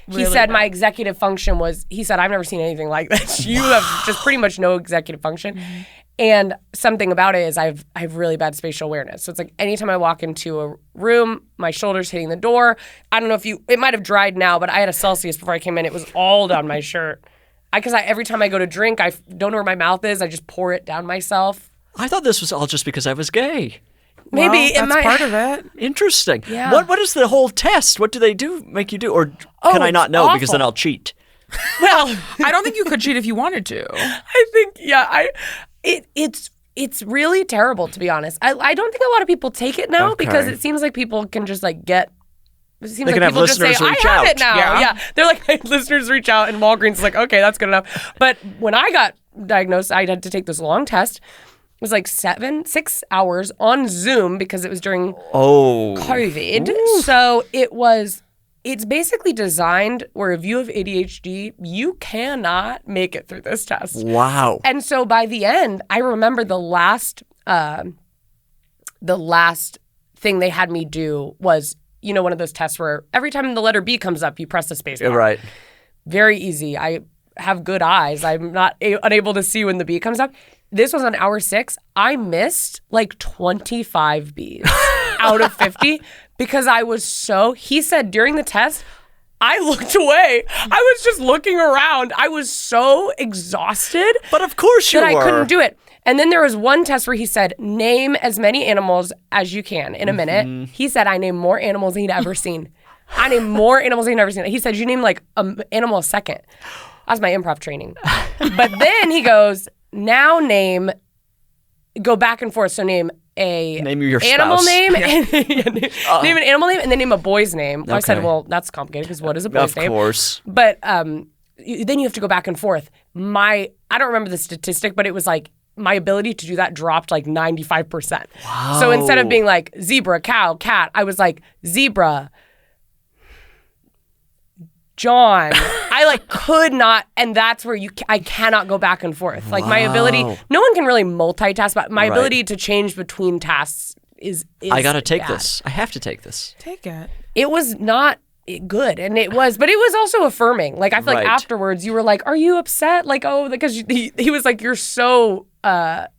He said my executive function was, he said, I've never seen anything like this. You have just pretty much no executive function. Mm-hmm. And something about it is I have really bad spatial awareness. So it's like anytime I walk into a room, my shoulder's hitting the door. I don't know if it might have dried now, but I had a Celsius before I came in. It was all down my shirt. Because every time I go to drink, I don't know where my mouth is. I just pour it down myself. I thought this was all just because I was gay. Maybe Well, that's part of it. Interesting. Yeah. What is the whole test? What do they make you do? Or can I it's not know because then awful. I'll cheat? Well, I don't think you could cheat if you wanted to. I think it's really terrible, to be honest. I don't think a lot of people take it now because Okay. it seems like people can just like get. It seems They like can have people just say, listeners "I reach have out." it now." Yeah. They're like listeners reach out, and Walgreens is like, "Okay, that's good enough." But when I got diagnosed, I had to take this long test. It was like 6 hours on Zoom because it was during Oh. COVID. So it's basically designed where if you have ADHD, you cannot make it through this test. Wow. And so by the end, I remember the last thing they had me do was, one of those tests where every time the letter B comes up, you press the space bar. Right. Very easy. I have good eyes. I'm not unable to see when the B comes up. This was on hour 6. I missed like 25 Bs out of 50 because he said during the test, I looked away. I was just looking around. I was so exhausted But of course you that were. I couldn't do it. And then there was one test where he said, name as many animals as you can in a minute. He said, I named more animals than he'd ever seen. I named more animals than he'd ever seen. He said, you name like an animal a second. That's my improv training. But then he goes, now go back and forth. So name your animal spouse. name, and, name an animal name, and then name a boy's name. Well, I said, Okay. well, that's complicated because what is a boy's Of name? course. But then you have to go back and forth. I don't remember the statistic, but it was like my ability to do that dropped like 95%. Wow. So instead of being like zebra, cow, cat, I was like zebra, John. I like could not, and that's where I cannot go back and forth. Like my ability, no one can really multitask, but my Right. ability to change between tasks is I got to take bad. this. I have to take this. Take it. It was not good, and but it was also affirming. Like I feel like Right. afterwards you were like, "Are you upset?" Like, oh, because he was like, "You're so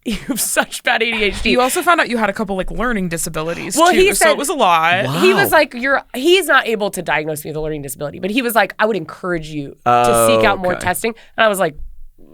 you have such bad ADHD." You also found out you had a couple like learning disabilities Well, too, he so said- it was a lot. Wow. He was like, he's not able to diagnose me with a learning disability, but he was like, I would encourage you to seek out more okay. testing. And I was like,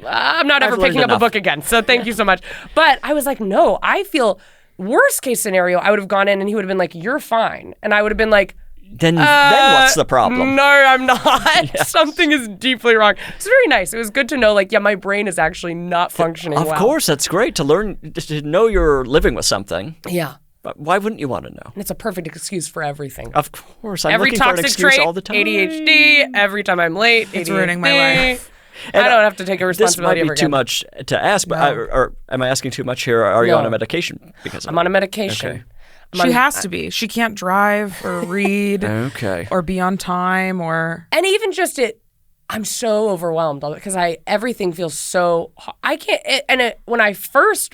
I'm not ever I've learned picking up a enough. book again. So thank you so much. But I was like, no, I feel worst case scenario, I would have gone in and he would have been like, you're fine. And I would have been like, Then what's the problem? no, I'm not. Something is deeply wrong. It's very nice. It was good to know, like, yeah, my brain is actually not functioning Of well. course, that's great to learn, to know you're living with something. Yeah. But why wouldn't you want to know? And it's a perfect excuse for everything. Of course, I'm Every looking for an toxic excuse trait, all the time. ADHD. Every time I'm late, It's ADHD. ruining my life. I don't have to take a This might responsibility be ever too again. much to ask, but or am I asking too much here? Are you No. on a medication because of I'm on a medication. Okay. She has to be. She can't drive or read Okay. or be on time or. And even just I'm so overwhelmed because everything feels so. I can't.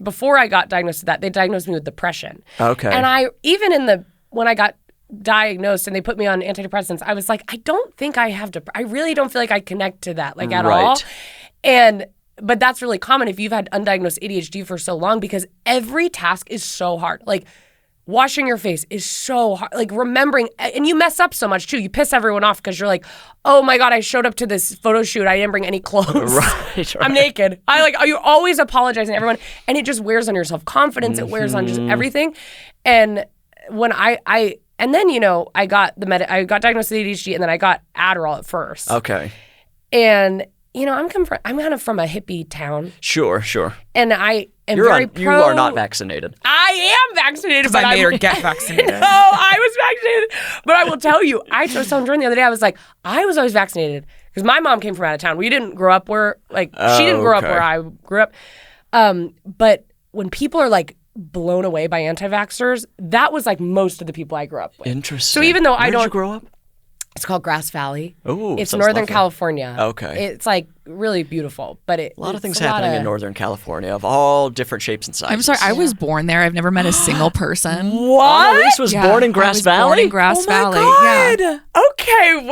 Before I got diagnosed with that, they diagnosed me with depression. Okay. And when I got diagnosed and they put me on antidepressants, I was like, I don't think I have I really don't feel like I connect to that at all. But that's really common if you've had undiagnosed ADHD for so long because every task is so hard. Like washing your face is so hard. Like remembering, and you mess up so much too. You piss everyone off because you're like, oh my God, I showed up to this photo shoot. I didn't bring any clothes. Right. I'm naked. You're always apologizing to everyone. And it just wears on your self-confidence. It wears on just everything. And when I got I got diagnosed with ADHD and then I got Adderall at first. Okay. And I'm kind of from a hippie town. Sure. And I am You pro. are not vaccinated. I am vaccinated, Because but I made her get vaccinated. No, I was vaccinated. But I will tell you, I was telling Jordan the other day, I was like, I was always vaccinated because my mom came from out of town. We didn't grow up where, she didn't grow up okay. where I grew up. But when people are like blown away by anti-vaxxers, that was like most of the people I grew up with. Interesting. So even though Where I did don't you grow up? It's called Grass Valley. Ooh, it's sounds Northern lovely. California. Okay. It's like really beautiful, but A lot of things happening in Northern California of all different shapes and sizes. I'm sorry, I was born there. I've never met a single person. What? Annalise was born in I Grass was Valley? Born in Grass Oh my Valley. God. Yeah.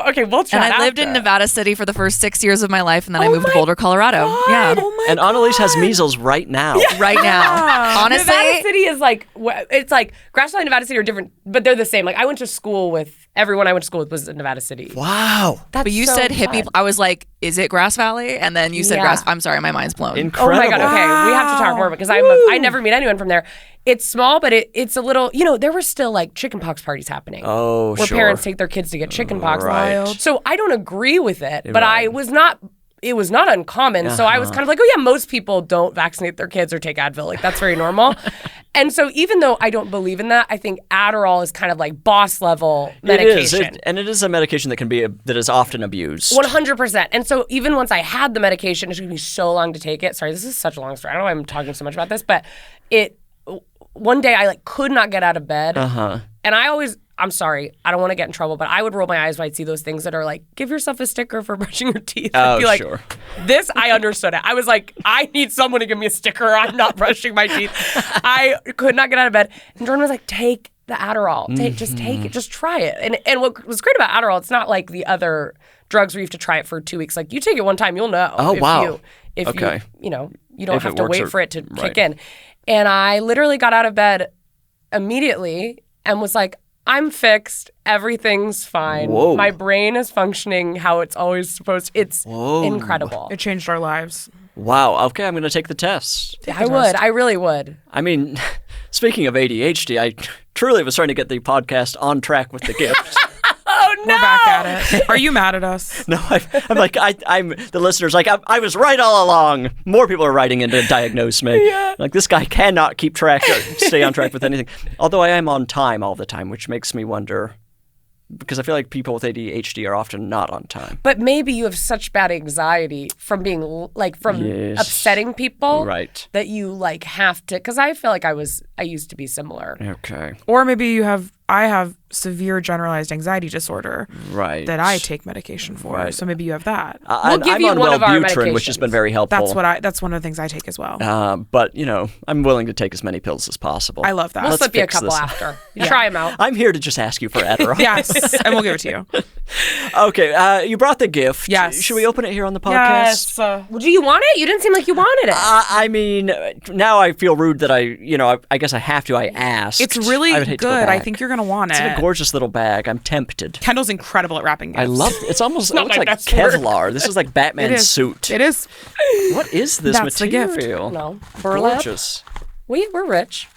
Okay, we'll chat And I lived in after. Nevada City for the first 6 years of my life, and then I Oh moved to my Boulder, Colorado. God. Yeah, Oh my And Annalise has measles right now. right now. Honestly, Nevada City is like, it's like Grass Valley and Nevada City are different, but they're the same. Like I went to school with, everyone I went to school with was in Nevada City. Wow. That's but you so said hippie. fun. I was like, is it Grass Valley? Valley, and then you said Yeah. Grass. I'm sorry, my mind's blown. Incredible. Oh my God. Okay, we have to talk more because I never meet anyone from there. It's small, but it's a little. There were still like chickenpox parties happening. Oh, where sure. parents take their kids to get chickenpox. Right. So I don't agree with it, but Right. it was not uncommon. So I was kind of like, oh yeah, most people don't vaccinate their kids or take Advil. Like that's very normal. And so even though I don't believe in that, I think Adderall is kind of like boss level medication. It is. And it is a medication that is often abused. 100%. And so even once I had the medication, it took me so long to take it. Sorry, this is such a long story. I don't know why I'm talking so much about this, but one day I like could not get out of bed. And I'm sorry, I don't want to get in trouble, but I would roll my eyes when I'd see those things that are like, give yourself a sticker for brushing your teeth. I'd be like, sure. This, I understood it. I was like, I need someone to give me a sticker. I'm not brushing my teeth. I could not get out of bed. And Jordan was like, take the Adderall. Just take it. Just try it. And what was great about Adderall, it's not like the other drugs where you have to try it for 2 weeks. Like you take it one time, you'll know. Oh, wow. If Okay. you don't If have it to works wait for it to right. kick in. And I literally got out of bed immediately and was like, I'm fixed. Everything's fine. Whoa. My brain is functioning how it's always supposed to. It's incredible. It changed our lives. Wow. Okay, I'm going to take the test. I would. I really would. I mean, speaking of ADHD, I truly was trying to get the podcast on track with the gift. Oh, no. We're back at it. Are you mad at us? No, I'm like, I'm the listeners, like, I was right all along. More people are writing in to diagnose me. Yeah. Like, this guy cannot keep track or stay on track with anything. Although I am on time all the time, which makes me wonder, because I feel like people with ADHD are often not on time. But maybe you have such bad anxiety from being Yes. upsetting people, Right. that you like have to. Because I feel like I used to be similar. Okay. Or maybe I have severe generalized anxiety disorder Right. that I take medication for. Right. So maybe you have that. We'll give I'm you on one of our Wellbutrin, which has been medications. very helpful. That's one of the things I take as well. But, I'm willing to take as many pills as possible. I love that. We'll Let's slip you a fix couple this. after. You try them out. I'm here to just ask you for Adderall. Yes, and we'll give it to you. Okay, you brought the gift. Yes. Should we open it here on the podcast? Well, do you want it? You didn't seem like you wanted it. I mean, now I feel rude that I guess I have to. I asked. It's really I would hate to go good. I back. think you're going to want It's it. a gorgeous little bag. I'm tempted. Kendall's incredible at wrapping gifts. I love it. It's almost, it not looks my like best work. Kevlar. This is like Batman's is. suit. It is. What is this That's the gift. material? No. Burlap. Gorgeous. We're rich.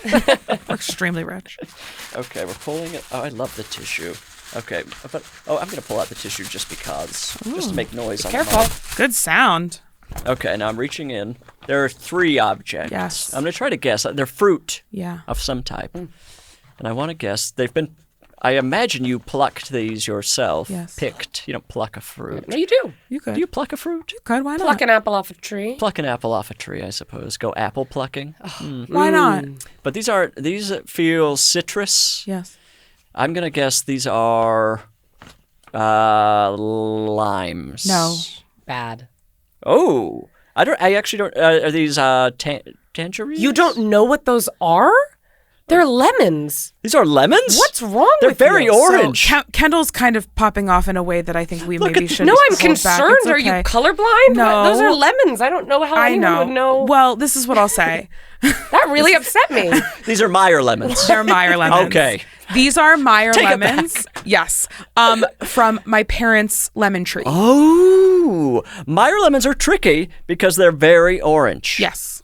We're extremely rich. Okay, we're pulling it. Oh, I love the tissue. Okay, but I'm gonna pull out the tissue just because, just to make noise. On the Careful. mic. Good sound. Okay, now I'm reaching in. There are 3 objects. Yes. I'm gonna try to guess. They're fruit Yeah. of some type, and I want to guess. They've been. I imagine you plucked these yourself. Yes. Picked. You don't pluck a fruit. No, you do. You could. Do you pluck a fruit? could. Why not? Pluck an apple off a tree. Pluck an apple off a tree, I suppose. Go apple plucking. Why not? But these feel citrus. Yes. I'm gonna guess these are limes. No. Bad. Oh, I actually don't. Are these tangerines? You don't know what those are? They're lemons. These are lemons. What's wrong They're with very you? orange. Kendall's kind of popping off in a way that I think we maybe should. No, I'm hold back. concerned. It's Are you okay. colorblind? No. Those are lemons. I don't know how I anyone know. would know. Well, this is what I'll say. That really upset me. These are Myer lemons. They're Myer lemons. Okay. These are Myer Take it lemons. Yes. From my parents' lemon tree. Oh, Myer lemons are tricky because they're very orange. Yes.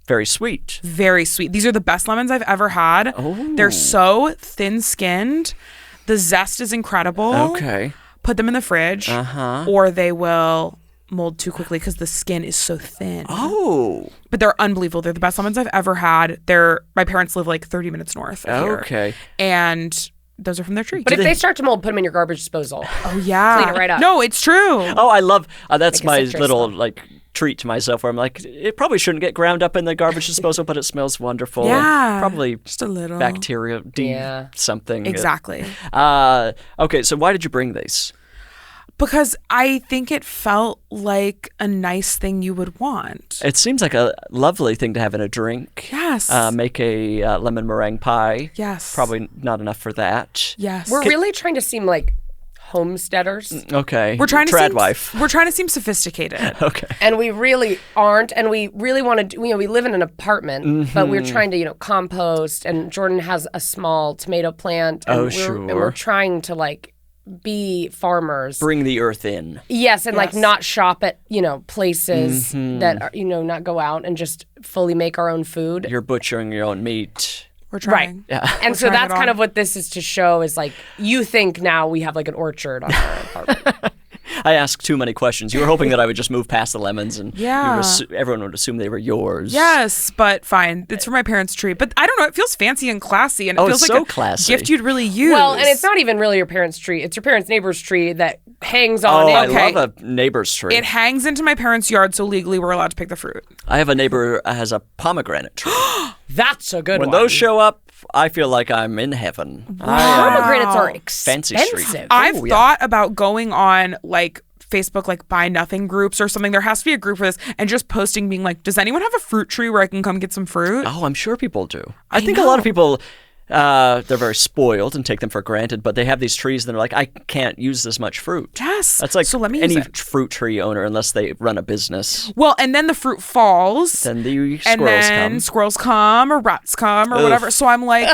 Very sweet. Very sweet. These are the best lemons I've ever had. They're so thin-skinned. The zest is incredible. Okay. Put them in the fridge, or they will mold too quickly because the skin is so thin. Oh. But they're unbelievable. They're the best lemons I've ever had. My parents live like 30 minutes north of here. Okay. And those are from their tree. But if they start to mold, put them in your garbage disposal. oh yeah, clean it right up. No, it's true. Oh, I love. That's Like a my citrus little one. treat to myself where I'm like, it probably shouldn't get ground up in the garbage disposal, but it smells wonderful. Yeah, Probably just a little bacteria, something. Exactly. Okay, so why did you bring these? Because I think it felt like a nice thing you would want. It seems like a lovely thing to have in a drink. Yes. Make a lemon meringue pie. Yes. Probably not enough for that. Yes. We're really trying to seem like homesteaders. Okay. We're trying to Trad seem, wife. We're trying to seem sophisticated. Okay. And we really aren't. And we really want to do, we live in an apartment, but we're trying to, compost. And Jordan has a small tomato plant. And Oh, And sure. we're trying to be farmers. Bring the earth in. Yes, and like Yes. not shop at, places that are, not go out and just fully make our own food. You're butchering your own meat. We're trying. Yeah. And so trying that's it kind all. of what this is to show is like, you think now we have like an orchard on our apartment. I asked too many questions. You were hoping that I would just move past the lemons and Yeah. everyone would assume they were yours. Yes, but fine. It's for my parents' tree. But I don't know. It feels fancy and classy, and it Oh, feels it's like so a classy. gift you'd really use. Well, and it's not even really your parents' tree. It's your parents' neighbor's tree that hangs on Oh, it. I Okay. love a neighbor's tree. It hangs into my parents' yard, so legally we're allowed to pick the fruit. I have a neighbor who has a pomegranate tree. That's a good When one. those show up, I feel like I'm in heaven. Pomegranates are Fancy expensive. street. I've Oh, yeah. thought about going on like Facebook, like buy nothing groups or something. There has to be a group for this, and just posting, being like, "Does anyone have a fruit tree where I can come get some fruit?" Oh, I'm sure people do. I think a lot of people, they're very spoiled and take them for granted, but they have these trees and they're like, I can't use this much fruit. Yes. That's like so let me any use it. fruit tree owner, unless they run a business. Well, and then the fruit falls. Then the and squirrels then come. squirrels come or rats come or Ugh. whatever. So I'm like,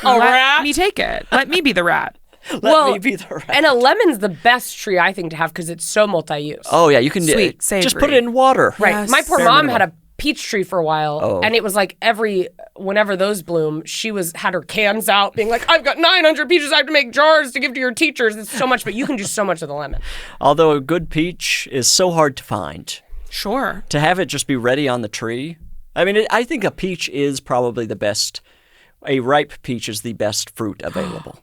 let rat? me take it. Let me be the rat. Let me be the rat. And a lemon's the best tree, I think, to have because it's so multi-use. Oh, yeah, you can Sweet, just put savory. it in water. Right. Yes. My poor Bare mom minimum. had a peach tree for a while, Oh. and it was like whenever those bloom, had her cans out, being like, "I've got 900 peaches. I have to make jars to give to your teachers. It's so much, but you can do so much with a lemon." Although a good peach is so hard to find. Sure. To have it just be ready on the tree. I mean, I think a peach is probably the best. A ripe peach is the best fruit available.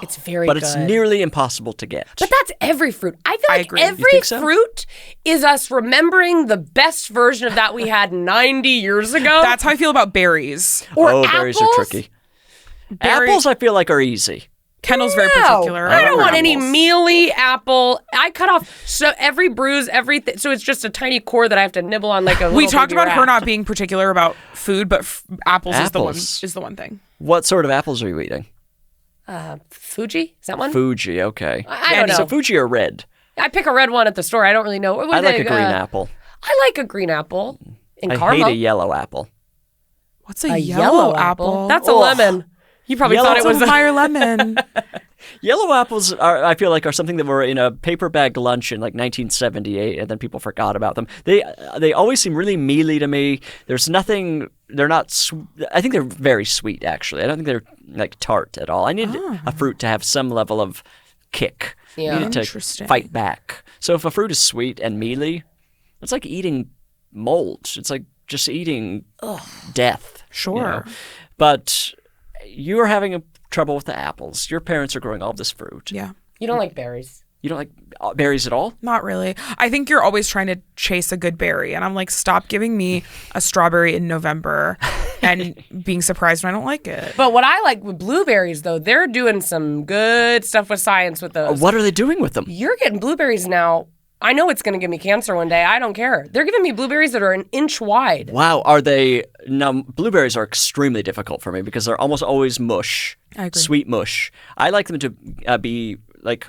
It's very But good. it's nearly impossible to get. But that's every fruit. I feel like agree. You every think so? fruit is us remembering the best version of that we had 90 years ago. That's how I feel about berries. or berries are apples. tricky. Berry- Apples, I feel like, are easy. Kendall's very No, particular. I don't want any apples. mealy apple. I cut off so every bruise, everything. So it's just a tiny core that I have to nibble on like a little We talked baby about her rat. not being particular about food, but apples Apples. is the one thing. What sort of apples are you eating? Fuji? Is that one? Fuji, okay. I don't know. So Fuji are red. I pick a red one at the store. I don't really know. What I are like they, a green apple. I like a green apple. In I caramel. hate a yellow apple. What's a, A yellow apple? That's a Ugh. lemon. You probably Yellow thought it It's was a a Myer lemon. Yellow apples are, I feel like, are something that were in a paper bag lunch in like 1978, and then people forgot about them. They always seem really mealy to me. There's nothing. They're not. I think they're very sweet. Actually, I don't think they're like tart at all. I need a fruit to have some level of kick. Yeah. I need it to Interesting. fight back. So if a fruit is sweet and mealy, it's like eating mold. It's like just eating death. Sure. But you're having trouble with the apples. Your parents are growing all this fruit. Yeah. You don't like berries. You don't like berries at all? Not really. I think you're always trying to chase a good berry. And I'm like, stop giving me a strawberry in November and being surprised when I don't like it. But what I like with blueberries, though, they're doing some good stuff with science with those. What are they doing with them? You're getting blueberries now. I know it's going to give me cancer one day. I don't care. They're giving me blueberries that are an inch wide. Wow, are they? Now, blueberries are extremely difficult for me because they're almost always mush. I agree. Sweet mush. I like them to be like.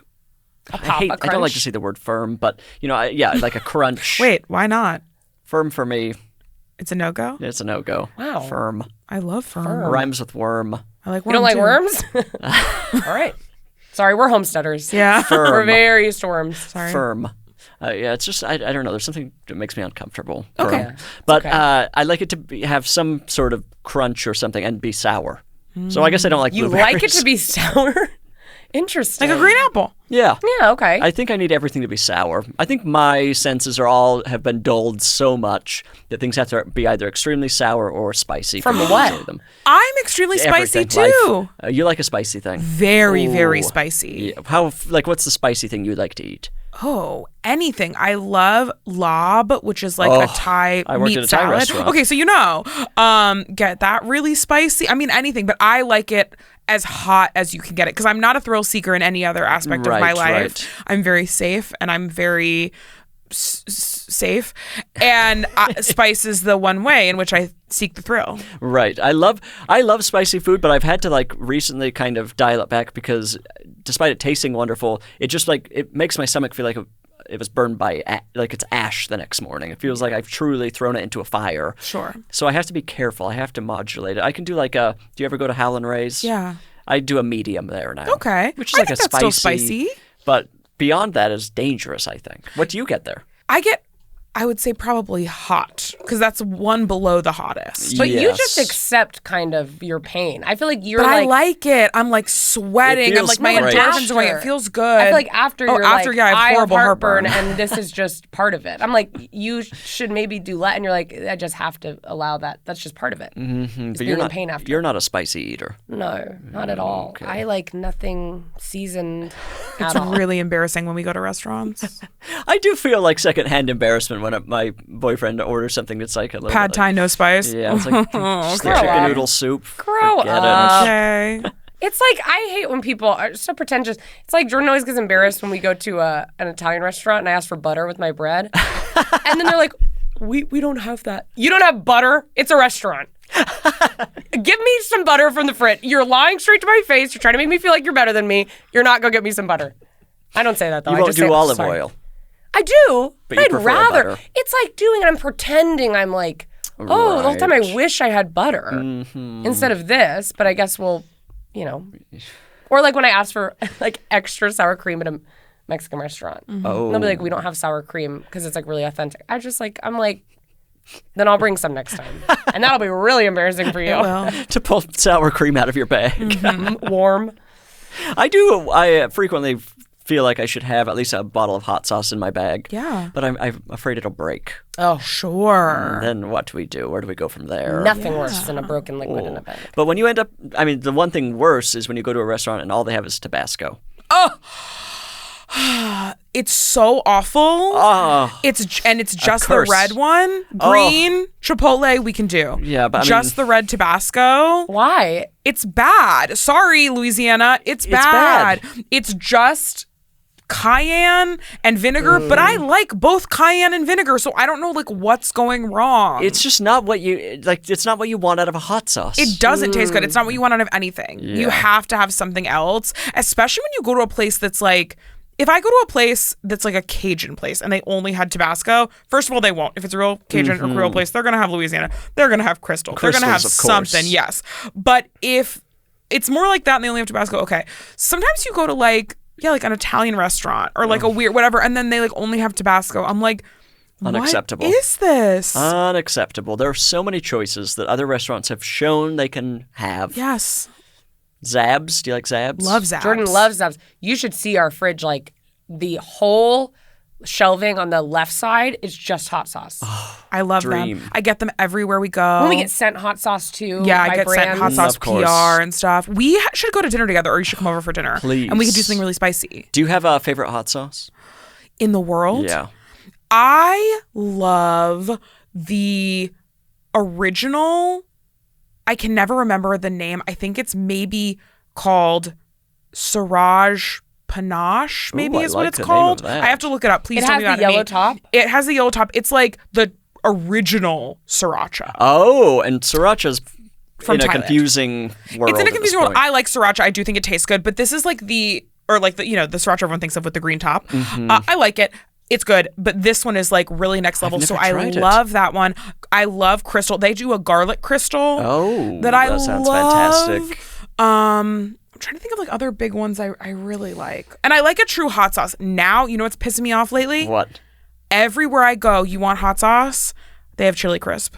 I don't like crunch? to say the word firm, but like a crunch. Wait, why not? Firm for me, It's a no-go? it's a no-go. Wow. Firm. I love firm. Rhymes with worm. I like You don't like too. worms? All right. Sorry, we're homesteaders. Yeah. We're Firm. very used to worms. Sorry. Firm. Yeah, it's just I don't know. There's something that makes me uncomfortable. Okay. Firm. But okay. I like it to have some sort of crunch or something and be sour. So I guess I don't like You blueberries. like it to be sour? Interesting. Like a green apple. Yeah. Yeah, okay. I think I need everything to be sour. I think my senses have been dulled so much that things have to be either extremely sour or spicy. From for me to what? enjoy them. I'm extremely spicy Everything, too. life. You like a spicy thing? Very, very Ooh. spicy. Yeah. What's the spicy thing you like to eat? Oh, anything. I love lob, which is like a Thai I worked meat at a Thai salad. restaurant. Okay, so get that really spicy. I mean, anything, but I like it as hot as you can get it because I'm not a thrill seeker in any other aspect of my Right, life. right. I'm very safe and I'm very safe, and spice is the one way in which I seek the thrill. Right. I love spicy food, but I've had to like recently kind of dial it back because despite it tasting wonderful, it just like it makes my stomach feel like it was burned by like it's ash the next morning. It feels like I've truly thrown it into a fire. Sure. So I have to be careful. I have to modulate it. I can do like do you ever go to Howlin' Ray's? Yeah. I do a medium there now. Okay. Which is I like think a that's still spicy. But beyond that is dangerous, I think. What do you get there? I would say probably hot, because that's one below the hottest. But you Yes. just accept kind of your pain. I feel like you're But I like like it. I'm like sweating. It I'm like feels my great. endorphins are going. It feels good. I feel like after you're after, like, yeah, I have horrible heartburn, heartburn. and this is just part of it. I'm like, you should maybe do less, and you're like, I just have to allow that. That's just part of it. Mm-hmm. But being you're in not. pain after. You're not a spicy eater. No, not at all. I like nothing seasoned it's at all. really embarrassing when we go to restaurants. I do feel like secondhand embarrassment when my boyfriend orders something that's like a little Pad bit Thai, no spice. Yeah, it's like just the Grow chicken up. noodle soup. Grow Forget up. Okay. It's like, I hate when people are so pretentious. It's like Jordan always gets embarrassed when we go to an Italian restaurant and I ask for butter with my bread. And then they're like, we don't have that. You don't have butter? It's a restaurant. Give me some butter from the fridge. You're lying straight to my face. You're trying to make me feel like you're better than me. You're not going to get me some butter. I don't say that, though. You I won't just do say, olive sorry. oil. I do, But but you I'd prefer rather. butter. It's like doing it. I'm pretending I'm like, the whole time I wish I had butter instead of this. But I guess we'll, or like when I ask for like extra sour cream at a Mexican restaurant. Oh. They'll be like, we don't have sour cream because it's like really authentic. I'm like, then I'll bring some next time, and that'll be really embarrassing for you. Well, To pull sour cream out of your bag. Warm. I frequently feel like I should have at least a bottle of hot sauce in my bag. yeah. But I'm afraid it'll break. Oh, Sure. Then what do we do? Where do we go from there? nothing worse than a broken liquid in a bag. But when you end up, the one thing worse is when you go to a restaurant and all they have is Tabasco. It's so awful. Oh, It's just the curse. red one. Green Chipotle we can do. Yeah, but I just mean- the red Tabasco. Why? It's bad. Sorry, Louisiana. It's bad. It's just cayenne and vinegar, but I like both cayenne and vinegar, so I don't know like what's going wrong. it's just not what you like. It's not what you want out of a hot sauce. It doesn't taste good. It's not what you want out of anything. You Yeah. have to have something else, especially when you go to a place that's like, if I go to a place that's like a Cajun place and they only had Tabasco, first of all, they won't. If it's a real Cajun or Creole place, they're going to have Louisiana. They're going to have Crystal. They're going to have Crystals, of course. something, yes. But if it's more like that and they only have Tabasco, okay. Sometimes you go to like an Italian restaurant or like a weird whatever, and then they like only have Tabasco. I'm like, Unacceptable. What is this? Unacceptable. There are so many choices that other restaurants have shown they can have. Yes. Zabs. Do you like Zabs? Love Zaps. Jordan loves Zabs. You should see our fridge. Like the whole shelving on the left side is just hot sauce. I love Dream. them. I get them everywhere we go. When we get sent hot sauce too. Yeah, I by get sent brands. hot sauce Of course. PR and stuff. We should go to dinner together, or you should come over for dinner. Please. And we could do something really spicy. Do you have a favorite hot sauce? In the world? Yeah. I love the original. I can never remember the name. I think it's maybe called Siraj Panache, maybe Ooh, I is what like it's the name called. of that. I have to look it up. Please It tell has me the about yellow me. top? It has the yellow top. It's like the original siracha. Oh, and sriracha's From in a Thailand. confusing world. It's in a at this confusing world. point. I like sriracha. I do think it tastes good, but this is like the sriracha everyone thinks of with the green top. I like it. It's good, but this one is like really next level. So never I tried it. love that one. I love Crystal. They do a garlic crystal. Oh, that I that sounds love. fantastic. I'm trying to think of like other big ones I really like. And I like a true hot sauce. Now, you know what's pissing me off lately? What? Everywhere I go, you want hot sauce? They have chili crisp.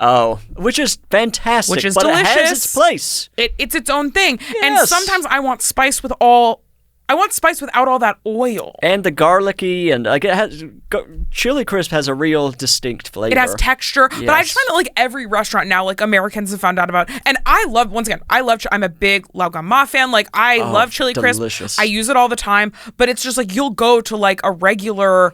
Oh, which is fantastic. Which is but delicious. It has its place. It's its own thing. And Yes. sometimes I want spice without all that oil. And the garlicky and like it has chili crisp has a real distinct flavor. It has texture, but I just Yes. find that like every restaurant now, like Americans have found out about, and I love, once again, I'm a big Lao Gama fan. Like I love chili delicious. crisp. I use it all the time, but it's just like you'll go to like a regular,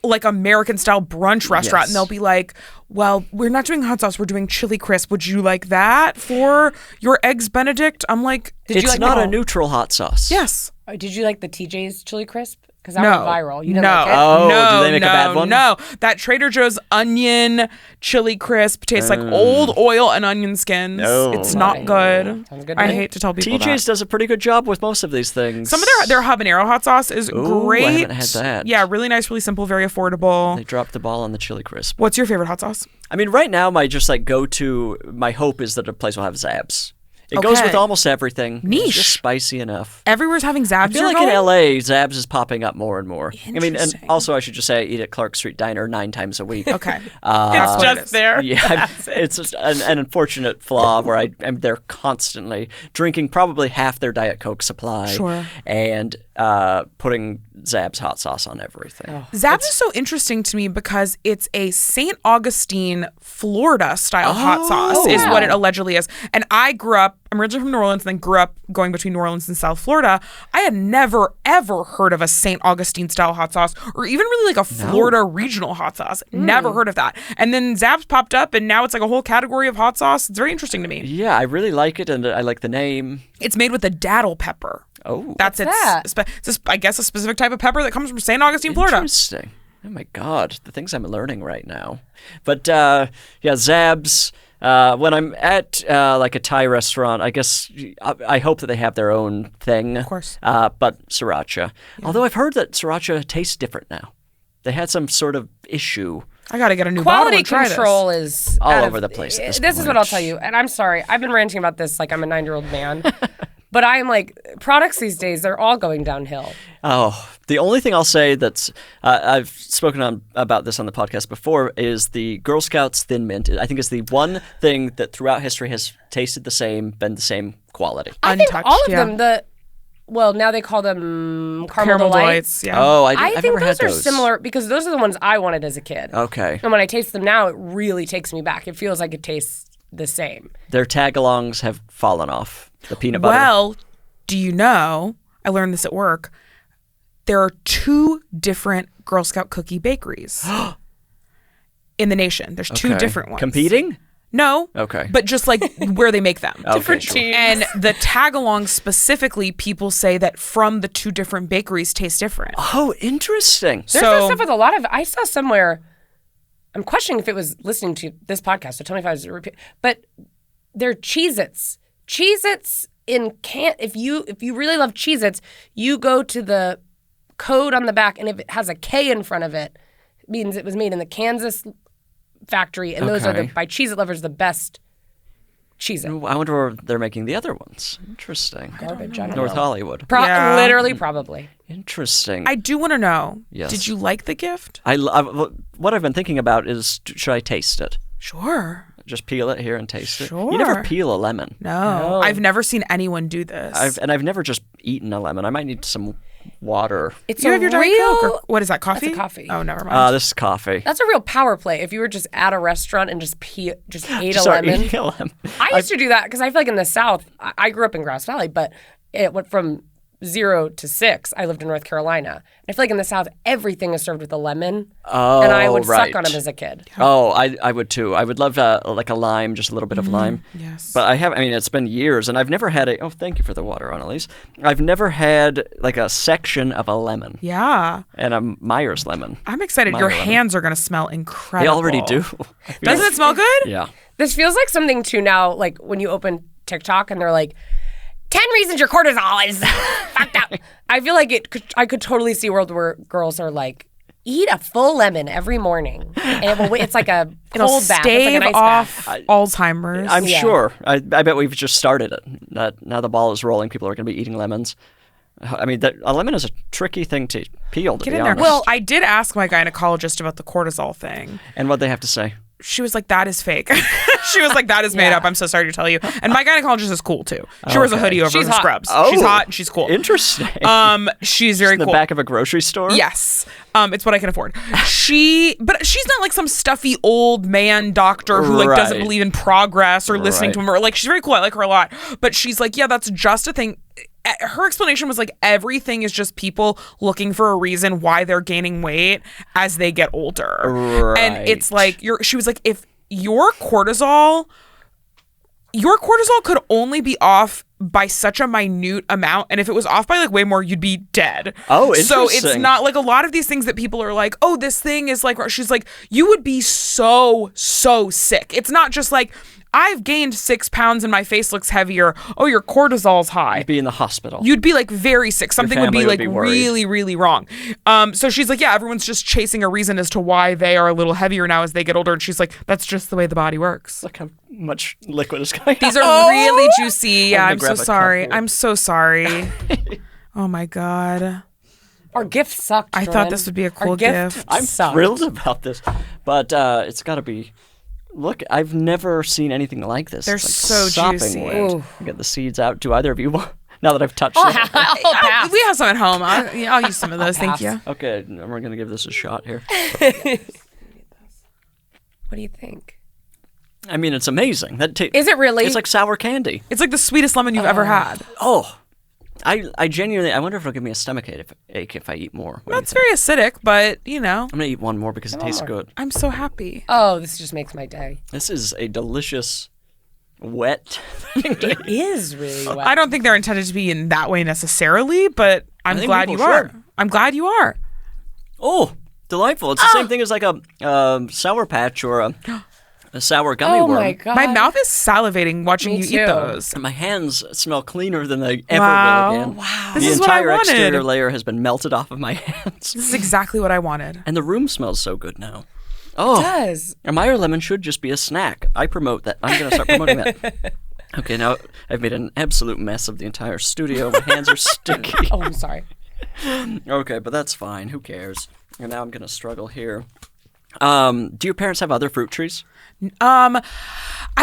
like American style brunch restaurant, Yes. and they'll be like, "Well, we're not doing hot sauce. We're doing chili crisp. Would you like that for your eggs Benedict?" I'm like, It's you like not the- a neutral hot sauce. yes. Did you like the TJ's chili crisp? Because that No. went viral. You didn't no. like it? Oh, no, did they make a no, bad one? No, that Trader Joe's onion chili crisp tastes like old oil and onion skins. No. It's not good. Sounds good to I me. hate to tell people TJ's that. does a pretty good job with most of these things. Some of their habanero hot sauce is Ooh, I great. haven't had that. Yeah, really nice, really simple, very affordable. They dropped the ball on the chili crisp. What's your favorite hot sauce? I mean, right now my just like go to my hope is that a place will have Zabs. It goes with Okay. almost everything. Niche. It's just spicy enough. Everywhere's having Zabs. I feel like in LA, Zabs is popping up more and more. I mean, and Interesting. also I should just say I eat at Clark Street Diner 9 times a week. Okay. It's just there. Yeah, it's just an unfortunate flaw where I'm there constantly drinking probably half their Diet Coke supply. Sure. And putting Zab's hot sauce on everything. Zabs is so interesting to me because it's a St. Augustine, Florida style hot sauce is what it allegedly is. And I'm originally from New Orleans and then grew up going between New Orleans and South Florida. I had never, ever heard of a St. Augustine style hot sauce or even really like a Florida regional hot sauce. Never heard of that. And then Zab's popped up and now it's like a whole category of hot sauce. It's very interesting to me. Yeah, I really like it, and I like the name. It's made with a daddle pepper. Oh, That's I guess a specific type of pepper that comes from St. Augustine, Florida. interesting. Oh my God, the things I'm learning right now. But yeah, Zab's. When I'm at like a Thai restaurant, I guess I hope that they have their own thing. Of course. But sriracha. Although I've heard that sriracha tastes different now. They had some sort of issue. I got to get a new Quality bottle and try control this. is All out over of- the place at this This is point. what I'll tell you, and I'm sorry. I've been ranting about this like I'm a 9-year-old man, but I'm like products these days. They're all going downhill. Oh, the only thing I'll say that's I've spoken about this on the podcast before is the Girl Scouts Thin Mint. I think it's the one thing that throughout history has tasted the same, been the same quality. I think Untouched, all of yeah. them. Well, now they call them caramel Caramel delights. delights. Yeah. Oh, I I've think never those had are those. similar because those are the ones I wanted as a kid. Okay. And when I taste them now, it really takes me back. It feels like it tastes the same. Their tag-alongs have fallen off. The peanut butter. Well, do you know, I learned this at work, there are 2 different Girl Scout cookie bakeries in the nation. There's 2 Okay. different ones. Competing? No. Okay. But just like where they make them. Different sure. teams. And the tag-along specifically, people say that from the 2 different bakeries taste different. Oh, interesting. There's So- that stuff with a lot of. I saw somewhere. I'm questioning if it was listening to this podcast. So tell me if I was repeat. But they're Cheez-Its. Cheez-Its in can. If you really love Cheez-Its, you go to the code on the back, and if it has a K in front of it, it means it was made in the Kansas factory, and those are Okay. by Cheez-It lovers the best Cheez-It. I wonder where they're making the other ones. Interesting. Garbage. I don't North know. Hollywood. Yeah. Literally, probably. Interesting. I do want to know, Yes. did you like the gift? What I've been thinking about is, should I taste it? Sure. Just peel it here and taste it. Sure. You never peel a lemon. No. I've never seen anyone do this. I've never just eaten a lemon. I might need some water. It's you a have your Diet real. Coke? Or, what is that, coffee? That's a coffee. Oh, never mind. This is coffee. That's a real power play. If you were just at a restaurant and just ate a Start lemon. eating a lemon. I used to do that because I feel like in the South, I grew up in Grass Valley, but it went from 0 to 6. I lived in North Carolina. And I feel like in the South, everything is served with a lemon. Oh, and I would right. suck on them as a kid. Oh, I would too. I would love like a lime, just a little bit of lime. yes. But it's been years, and I've never had oh, thank you for the water, Annalise. I've never had like a section of a lemon Yeah. and a Myers lemon. I'm excited. Myer Your lemon. hands are going to smell They incredible. already do. Doesn't it smell good? Yeah. This feels like something too now, like when you open TikTok and they're like, 10 reasons your cortisol is fucked up. I feel like I could totally see a world where girls are like, eat a full lemon every morning. And it's like a It'll cold bath. It's like stave an ice off bath. Alzheimer's. I'm Yeah. sure. I bet we've just started it. Now the ball is rolling. People are going to be eating lemons. I mean, a lemon is a tricky thing to peel, to Get be in there. honest. Well, I did ask my gynecologist about the cortisol thing. And what they have to say. She was like, that is fake. She was like, that is made Yeah. up. I'm so sorry to tell you. And my gynecologist is cool too. She wears a hoodie over She's her hot. scrubs. Oh, She's hot and she's cool. Interesting. She's very In the cool. back of a grocery store? Yes. It's what I can afford. But she's not like some stuffy old man doctor who like doesn't Right. believe in progress or listening Right. to him, or like she's very cool. I like her a lot. But she's like, yeah, that's just a thing. Her explanation was like everything is just people looking for a reason why they're gaining weight as they get older. Right. And it's like she was like, if your cortisol could only be off by such a minute amount, and if it was off by like way more, you'd be dead. Oh, So it's interesting. not like a lot of these things that people are like, oh, this thing is like, she's like, you would be so sick. It's not just like, I've gained 6 pounds and my face looks heavier. Oh, your cortisol's high. Be in the hospital. You'd be like very sick. Something would be family like would be worried. really, really wrong. So she's like, yeah, everyone's just chasing a reason as to why they are a little heavier now as they get older. And she's like, that's just the way the body works. Look how much liquid is going These out. are really juicy. Yeah, I'm so grab a sorry. couple. I'm so sorry. Oh my God. Our gift sucked. I thought Jordan. this would be a Our cool gift. I'm sucked. thrilled about this, but it's got to be. Look, I've never seen anything like this. They're It's like so sopping juicy. wet. Ooh. Get the seeds out. Do either of you want? Now that I've touched it. I'll pass. We have some at home. I'll use some of those. Thank pass. you. Okay, we're gonna give this a shot here. What do you think? I mean, it's amazing. Is it really? It's like sour candy. It's like the sweetest lemon you've ever had. Oh, I genuinely. I wonder if it'll give me a stomach ache if I eat more. What do you That's think? very acidic, but you know, I'm gonna eat one more because it tastes good. I'm so happy. Oh, this just makes my day. This is a delicious, wet. It is really wet. I don't think they're intended to be in that way necessarily, but I'm think glad you people are. should. I'm glad you are. Oh, delightful! It's the same thing as like a Sour Patch or a sour gummy Oh worm. my god. My mouth is salivating watching Me you too. eat those. My hands smell cleaner than they ever Wow. will again. Wow. This The is what I entire wanted. exterior layer has been melted off of my hands. This is exactly what I wanted. And the room smells so good now. Oh, does. a Myer lemon should just be a snack. I promote that. I'm going to start promoting that. Okay, now I've made an absolute mess of the entire studio. My hands are sticky. Oh, I'm sorry. Okay, but that's fine. Who cares? And now I'm going to struggle here. Do your parents have other fruit trees? I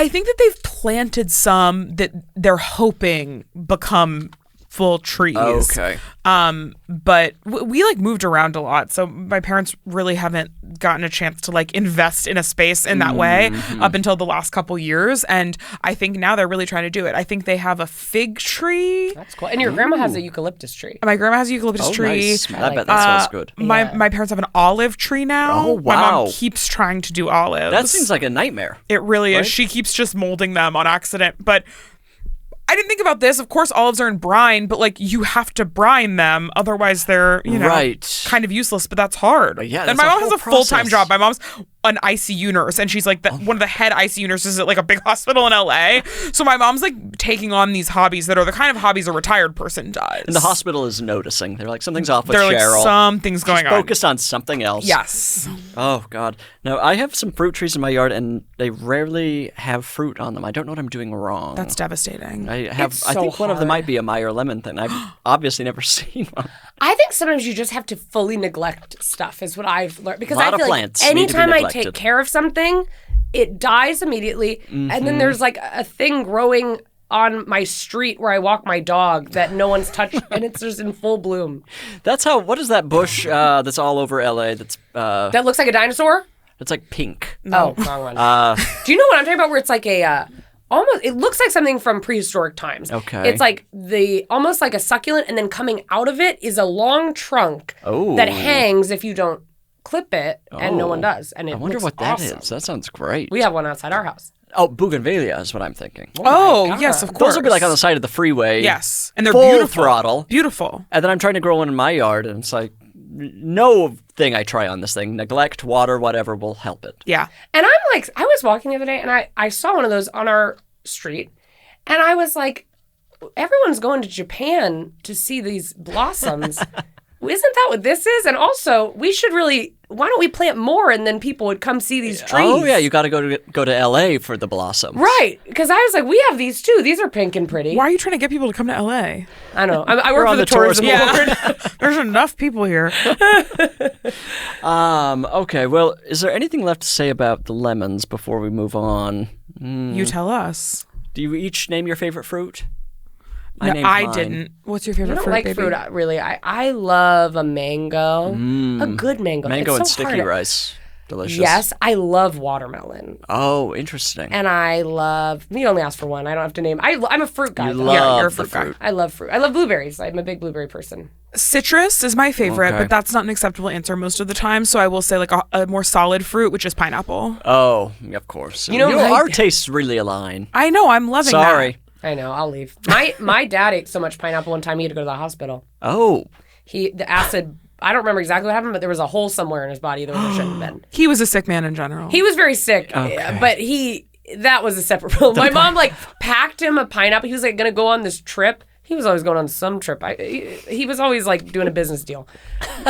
think that they've planted some that they're hoping become full trees. Okay. But we like moved around a lot, so my parents really haven't gotten a chance to like invest in a space in that way up until the last couple years, and I think now they're really trying to do it. I think they have a fig tree. That's cool. And your grandma has a eucalyptus tree. My grandma has a eucalyptus Oh, tree. nice. I bet that smells good. My parents have an olive tree now. Oh, My mom wow. keeps trying to do olives. That seems like a nightmare. It really right? is. She keeps just molding them on accident. But I didn't think about this. Of course, olives are in brine, but like you have to brine them. Otherwise, they're, you know, Right. kind of useless. But that's hard. yeah, and that's my a mom has whole a full-time process. job. My mom's an ICU nurse, and she's like one of the head ICU nurses at like a big hospital in LA. So my mom's like taking on these hobbies that are the kind of hobbies a retired person does. And the hospital is noticing. They're like, something's off with They're like, Cheryl. something's going on. Focused on something else. Yes. Oh, God. No, I have some fruit trees in my yard, and they rarely have fruit on them. I don't know what I'm doing wrong. That's devastating. I have. It's I so think one of them hard. might be a Myer lemon thing. I've obviously never seen one. I think sometimes you just have to fully neglect stuff is what I've learned. Because Lot I of feel like plants need to be anytime I neglected. take care of something, it dies immediately. And then there's like a thing growing on my street where I walk my dog that no one's touched and it's just in full bloom. That's how. What is that bush that's all over LA? That's That looks like a dinosaur? it's like pink. Oh, wrong one. Do you know what I'm talking about? Where it's like a almost, it looks like something from prehistoric times. Okay. It's like almost like a succulent, and then coming out of it is a long trunk Oh. that hangs if you don't clip it, and no one Oh. does. And it I wonder looks what that is. awesome. That sounds great. We have one outside our house. Oh, bougainvillea is what I'm thinking. Oh, God. yes, of course. Those would be like on the side of the freeway. Yes. And they're full beautiful. throttle. Beautiful. And then I'm trying to grow one in my yard, and it's like, no thing I try on this thing, neglect, water, whatever, will help it. Yeah. And I'm like, I was walking the other day, and I saw one of those on our street, and I was like, everyone's going to Japan to see these blossoms. Isn't that what this is? And also, we should really, why don't we plant more and then people would come see these trees? Oh yeah, you got to go to LA for the blossoms. Right. Because I was like, we have these too. These are pink and pretty. Why are you trying to get people to come to LA? I know. I work on for the the tourism tourism Yeah. board. There's enough people here. Okay. Well, is there anything left to say about the lemons before we move on? You tell us. Do you each name your favorite fruit? No, named I mine. didn't. What's your I favorite don't fruit, like baby? fruit, really. I love a mango. A good mango. Mango It's and so sticky hard. rice. Delicious. Yes, I love watermelon. Oh, interesting. And I love, you only asked for one. I don't have to name. I'm a fruit guy. You though. love you're a the fruit guy. fruit. I love fruit. I love blueberries. I'm a big blueberry person. Citrus is my favorite, Okay. but that's not an acceptable answer most of the time. So I will say like a more solid fruit, which is pineapple. Oh, of course. You know, our tastes really align. I know. I'm loving that. Sorry. I know. I'll leave. My dad ate so much pineapple one time he had to go to the hospital. Oh, The acid. I don't remember exactly what happened, but there was a hole somewhere in his body that there shouldn't have been. He was a sick man in general. He was very sick, Okay. but he that was a separate rule. My mom like packed him a pineapple. He was like going to go on this trip. He was always going on some trip. He was always like doing a business deal.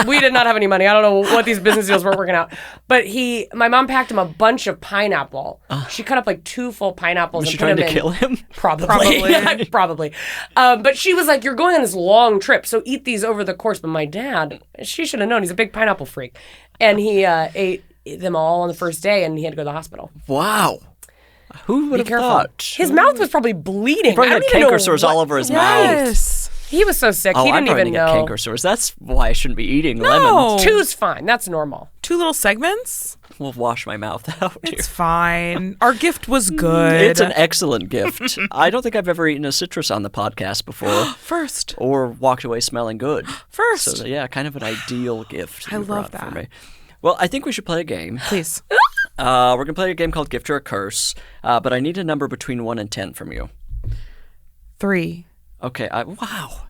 We did not have any money. I don't know what these business deals were working out. But my mom packed him a bunch of pineapple. She cut up like 2 full pineapples. Was she and put trying to them in. kill him? Probably. Probably. But she was like, you're going on this long trip, so eat these over the course. But my dad, she should have known. He's a big pineapple freak. And he ate them all on the first day, and he had to go to the hospital. Wow. Who would have thought? His mouth was probably bleeding. He probably had canker sores all over his mouth. He was so sick. Oh, he I'm didn't probably even gonna get know. canker sores. That's why I shouldn't be eating lemons. 2's fine. That's normal. 2 little segments? We'll wash my mouth out here. It's fine. Our gift was good. It's an excellent gift. I don't think I've ever eaten a citrus on the podcast before. First. Or walked away smelling good. First. So, yeah, kind of an ideal gift. I you love brought for that. me. Well, I think we should play a game. Please. We're going to play a game called Gift or a Curse, but I need a number between 1 and 10 from you. 3. Okay, wow.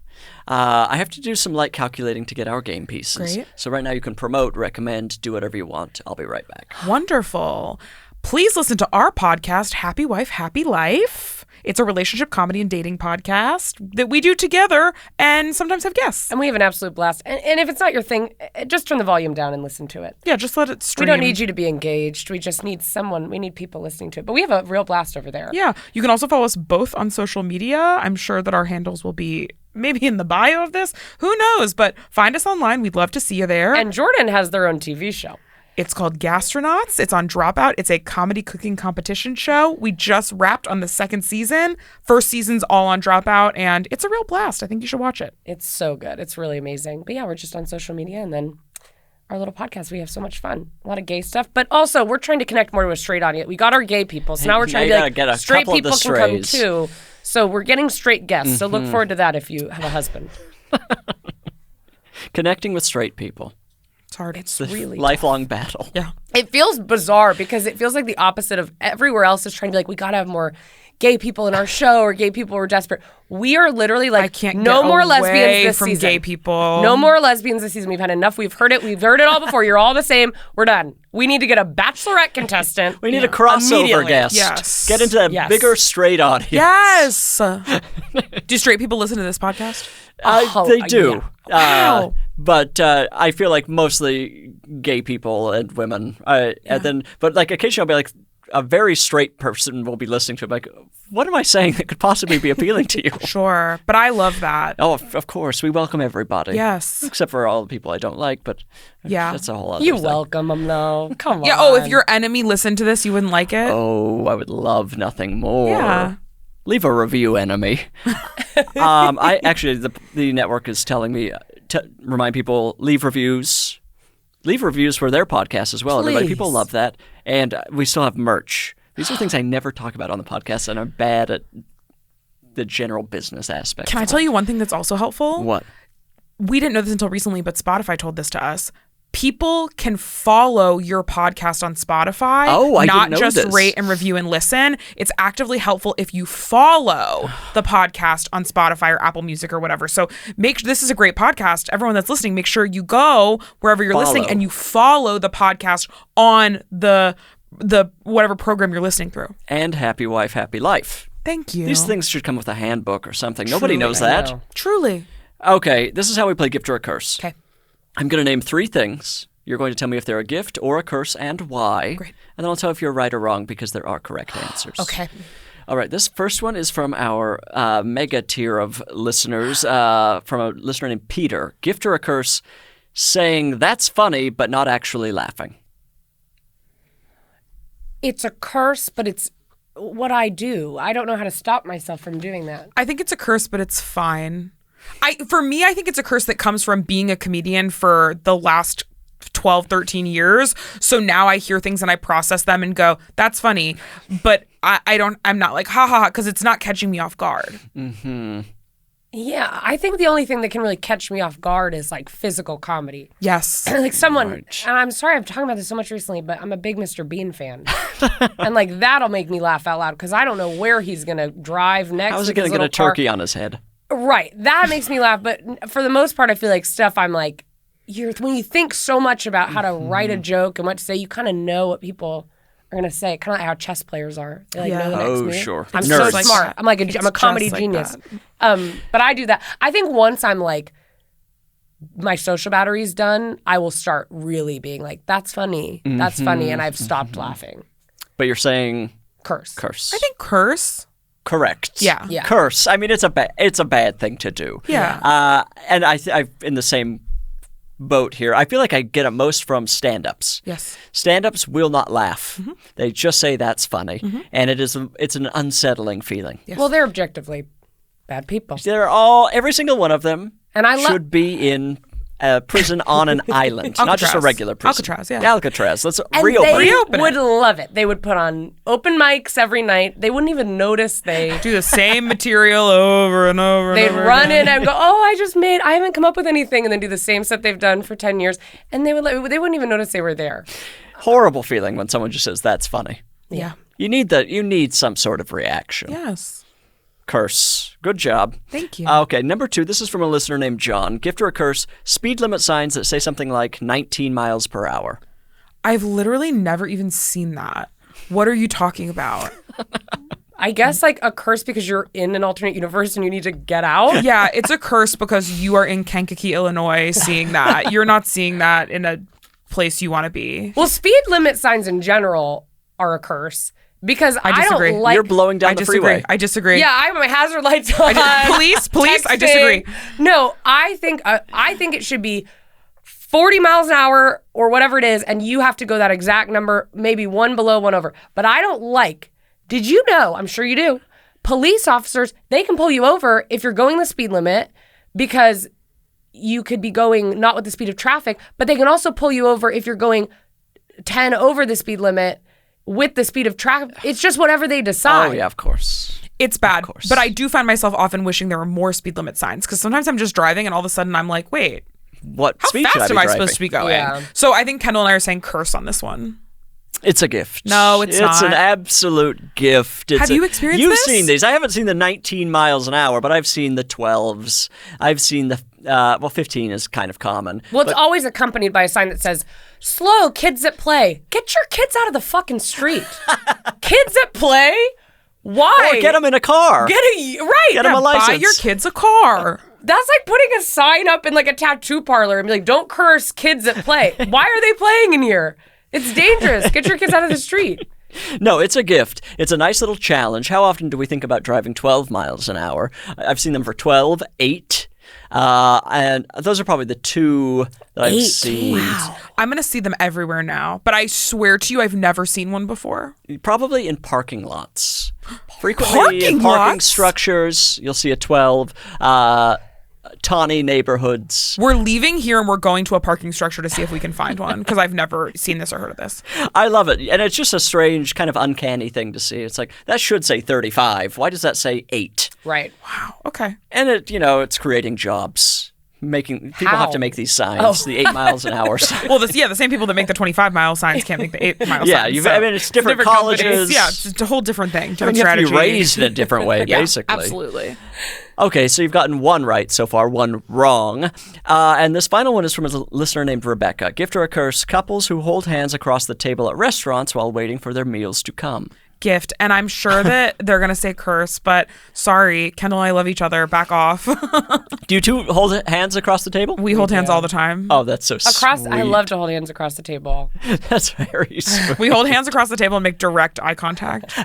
I have to do some light calculating to get our game pieces. Great. So right now you can promote, recommend, do whatever you want. I'll be right back. Wonderful. Please listen to our podcast, Happy Wife, Happy Life. It's a relationship comedy and dating podcast that we do together and sometimes have guests. And we have an absolute blast. And if it's not your thing, just turn the volume down and listen to it. Yeah, just let it stream. We don't need you to be engaged. We just need we need people listening to it. But we have a real blast over there. Yeah. You can also follow us both on social media. I'm sure that our handles will be maybe in the bio of this. Who knows? But find us online. We'd love to see you there. And Jordan has their own TV show. It's called Gastronauts. It's on Dropout. It's a comedy cooking competition show. We just wrapped on the 2nd season. First season's all on Dropout, and it's a real blast. I think you should watch it. It's so good. It's really amazing. But yeah, we're just on social media, and then our little podcast. We have so much fun. A lot of gay stuff. But also, we're trying to connect more to a straight audience. We got our gay people, so now we're trying to get a straight couple of the people can come strays. too. So we're getting straight guests. So look forward to that if you have a husband. Connecting with straight people. It's hard. It's really Lifelong battle. Yeah. It feels bizarre because it feels like the opposite of everywhere else is trying to be like, we got to have more gay people in our show or gay people who are desperate. We are literally like, I can't no get more away lesbians this from season. gay people. No more lesbians this season. We've had enough. We've heard it. We've heard it all before. You're all the same. We're done. We need to get a bachelorette contestant. We need a crossover Immediately. guest. Yes. Get into that Yes. bigger straight audience. Yes. Do straight people listen to this podcast? They do. Wow. But I feel like mostly gay people and women. But like occasionally I'll be like, a very straight person will be listening to it. Like, what am I saying that could possibly be appealing to you? Sure. But I love that. Oh, of course. We welcome everybody. Yes. Except for all the people I don't like, but Yeah. that's a whole other You thing. welcome them though. Come on. Yeah. Oh, if your enemy listened to this, you wouldn't like it? Oh, I would love nothing more. Yeah. Leave a review, enemy. I actually, the network is telling me to remind people, leave reviews. Leave reviews for their podcast as well. Everybody, people Please. love that. And we still have merch. These are things I never talk about on the podcast, and I'm bad at the general business aspect. Can I tell you one thing that's also helpful? What? We didn't know this until recently, but Spotify told this to us. People can follow your podcast on Spotify. Oh, I not didn't know just this. rate and review and listen. It's actively helpful if you follow the podcast on Spotify or Apple Music or whatever. So this is a great podcast. Everyone that's listening, make sure you go wherever you're listening and you follow the podcast on the whatever program you're listening through. And Happy Wife, Happy Life. Thank you. These things should come with a handbook or something. Nobody knows I that. know. Truly. Okay, this is how we play Gift or a Curse. Okay. I'm going to name 3 things. You're going to tell me if they're a gift or a curse and why. Great. And then I'll tell if you're right or wrong because there are correct answers. Okay. All right, this first one is from our mega tier of listeners, from a listener named Peter. Gift or a curse, saying that's funny but not actually laughing. It's a curse, but it's what I do. I don't know how to stop myself from doing that. I think it's a curse, but it's fine. For me, I think it's a curse that comes from being a comedian for the last 12, 13 years. So now I hear things and I process them and go, that's funny. But I'm not like, ha ha ha, because it's not catching me off guard. Mm-hmm. Yeah, I think the only thing that can really catch me off guard is like physical comedy. Yes. Like someone, Right. and I'm sorry I'm talking about this so much recently, but I'm a big Mr. Bean fan. And like that'll make me laugh out loud because I don't know where he's going to drive next. How is he with going his to get a little car. turkey on his head? Right. That makes me laugh. But for the most part, I feel like stuff I'm like, when you think so much about how to write a joke and what to say, you kind of know what people are gonna say, kind of like how chess players are. They like know the next Oh, move. sure. I'm Nerds. so smart. I'm like I'm a comedy just like genius. that. But I do that. I think once I'm like my social battery's done, I will start really being like, that's funny, that's funny, and I've stopped laughing. But you're saying Curse. I think curse. correct. Yeah. Yeah. Curse. I mean, it's a bad thing to do. Yeah. And I'm in the same boat here. I feel like I get it most from stand-ups. Yes. Stand-ups will not laugh. They just say that's funny, and it's an unsettling feeling. Well, they're objectively bad people, Every single one of them and I love. should be in a prison on an island, not just a Alcatraz. regular prison. Alcatraz, yeah. Alcatraz. Let's And reopen. they would love it. They would put on open mics every night. They wouldn't even notice they. Do the same material over and over. They'd and over run again. in and go, I haven't come up with anything, and then do the same set they've done for 10 years, and they wouldn't even notice they were there. Horrible feeling when someone just says that's funny. Yeah. You need some sort of reaction. Yes. Curse. Good job. Thank you. Okay, number 2. This is from a listener named John. Gift or a curse, speed limit signs that say something like 19 miles per hour. I've literally never even seen that. What are you talking about? I guess like a curse because you're in an alternate universe and you need to get out. Yeah, it's a curse because you are in Kankakee, Illinois, seeing that. You're not seeing that in a place you want to be. Well, speed limit signs in general are a curse because I disagree. don't like. You're blowing down the freeway. I disagree. Yeah, I have my hazard lights on. Police, I texting. disagree. No, I think it should be 40 miles an hour or whatever it is, and you have to go that exact number, maybe one below, one over. But I don't like. Did you know? I'm sure you do. Police officers, they can pull you over if you're going the speed limit because you could be going not with the speed of traffic, but they can also pull you over if you're going 10 over the speed limit with the speed of traffic. It's just whatever they decide. Oh, yeah, of course. It's bad, course. but I do find myself often wishing there were more speed limit signs because sometimes I'm just driving and all of a sudden I'm like, wait, What how speed should fast I am be I driving? supposed to be going? Yeah. So I think Kendall and I are saying curse on this one. It's a gift. No, it's It's an not. absolute gift. Have you experienced You've this? seen these. I haven't seen the 19 miles an hour, but I've seen the 12s. I've seen the, 15 is kind of common. Well, it's always accompanied by a sign that says, slow, kids at play. Get your kids out of the fucking street. Kids at play? Why? Or get them in a car. Get 'em a license. Buy your kids a car. That's like putting a sign up in like a tattoo parlor and be like, don't curse kids at play. Why are they playing in here? It's dangerous. Get your kids out of the street. No, it's a gift. It's a nice little challenge. How often do we think about driving 12 miles an hour? I've seen them for 12, 8, and those are probably the two that I've 8. seen. Wow. I'm going to see them everywhere now, but I swear to you, I've never seen one before. Probably in parking lots. Frequently in Parking parking lots? structures, you'll see a 12. Tawny neighborhoods. We're leaving here and we're going to a parking structure to see if we can find one because I've never seen this or heard of this. I love it. And it's just a strange, kind of uncanny thing to see. It's like, that should say 35. Why does that say 8? Right. Wow. Okay. And it's creating jobs. People How? have to make these signs, the 8 miles an hour sign. Well, the same people that make the 25-mile signs can't make the 8-mile Yeah, signs. it's different companies. colleges. Yeah, it's a whole different thing. I mean, Different you have to strategy. be raised in a different way, Yeah, basically. absolutely. Okay, so you've gotten one right so far, one wrong. And this final one is from a listener named Rebecca. Gift or a curse, couples who hold hands across the table at restaurants while waiting for their meals to come. Gift, and I'm sure that they're gonna say curse, but sorry, Kendall and I love each other. Back off. Do you two hold hands across the table? We hold hands all the time. Oh, that's so sweet. I love to hold hands across the table. That's very sweet. We hold hands across the table and make direct eye contact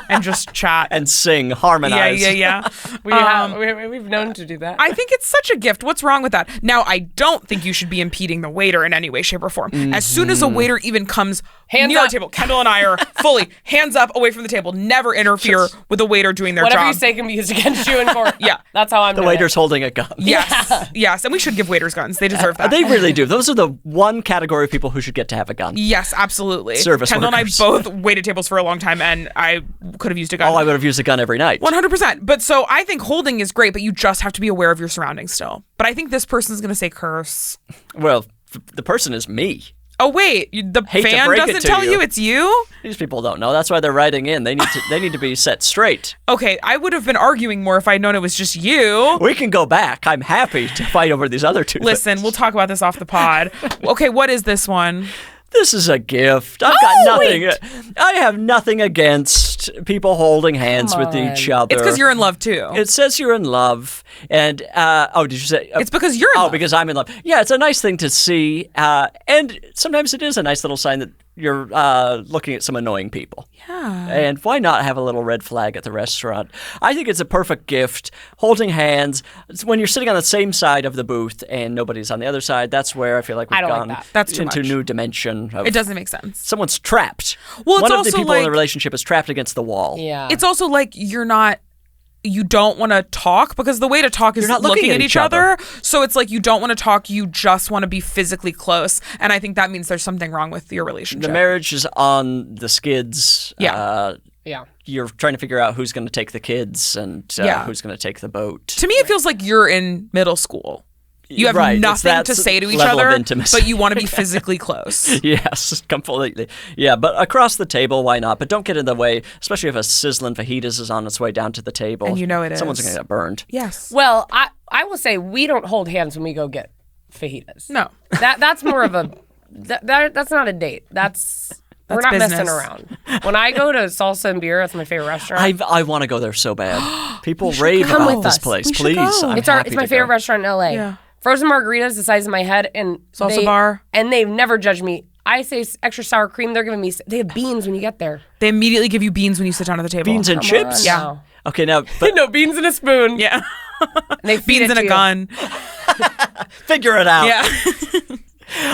and just chat. And sing, harmonize. Yeah. We've known to do that. I think it's such a gift. What's wrong with that? Now, I don't think you should be impeding the waiter in any way, shape, or form. As soon as a waiter even comes Hands near up. the table, Kendall and I are fully hands up away from the table. Never interfere with the waiter doing their Whatever job. you say can be used against you in court. Yeah. That's how I'm The doing waiter's holding a gun. Yes, and we should give waiters guns. They deserve that. They really do. Those are the one category of people who should get to have a gun. Yes, absolutely. Service Kendall workers. and I both waited tables for a long time, and I could have used a gun. Oh, I would have used a gun every night. 100%. But so I think holding is great, but you just have to be aware of your surroundings still. But I think this person's going to say curse. Well, the person is me. Oh, wait. The Hate to fan break it doesn't to tell you. you it's you? These people don't know. That's why they're writing in. They need to be set straight. Okay, I would have been arguing more if I'd known it was just you. We can go back. I'm happy to fight over these other two. Listen, things. we'll talk about this off the pod. Okay, what is this one? This is a gift. I've got nothing. I have nothing against people holding hands with each other. It's because you're in love too. It says you're in love, and did you say? It's because you're in love. Because I'm in love. Yeah, it's a nice thing to see, and sometimes it is a nice little sign that you're looking at some annoying people. Yeah. And why not have a little red flag at the restaurant? I think it's a perfect gift. Holding hands. It's when you're sitting on the same side of the booth and nobody's on the other side, that's where I feel like we've I don't like gone that. That's too into a much. new dimension. It doesn't make sense. Someone's trapped. Well, it's one of also the people in the like- relationship is trapped against the wall. Yeah. It's also like you don't want to talk because the way to talk is You're not looking at each other. So it's like you don't want to talk, you just want to be physically close. And I think that means there's something wrong with your relationship. The marriage is on the skids. Yeah. yeah. You're trying to figure out who's going to take the kids and who's going to take the boat. To me, it feels like you're in middle school. You have Right, it's nothing that to say to each level of other, intimacy. but you want to be physically close. Yes, completely. Yeah, but across the table, why not? But don't get in the way, especially if a sizzling fajitas is on its way down to the table. And you know it Someone's is. going to get burned. Yes. Well, I will say we don't hold hands when we go get fajitas. No. That's more of a that's not a date. We're not business. messing around. When I go to Salsa and Beer, that's my favorite restaurant. I want to go there so bad. People rave Come about with this us. place. We should Please, go. I'm it's happy my to favorite go. restaurant in LA. Yeah. Frozen margaritas the size of my head and Salsa bar. And they've never judged me. I say extra sour cream. They're giving me. They have beans when you get there. They immediately give you beans when you sit down at the table. Beans and chips? on Yeah. now. Okay, now, but No beans in a spoon. Yeah. And they feed Beans it and to a you. gun. figure it out. Yeah.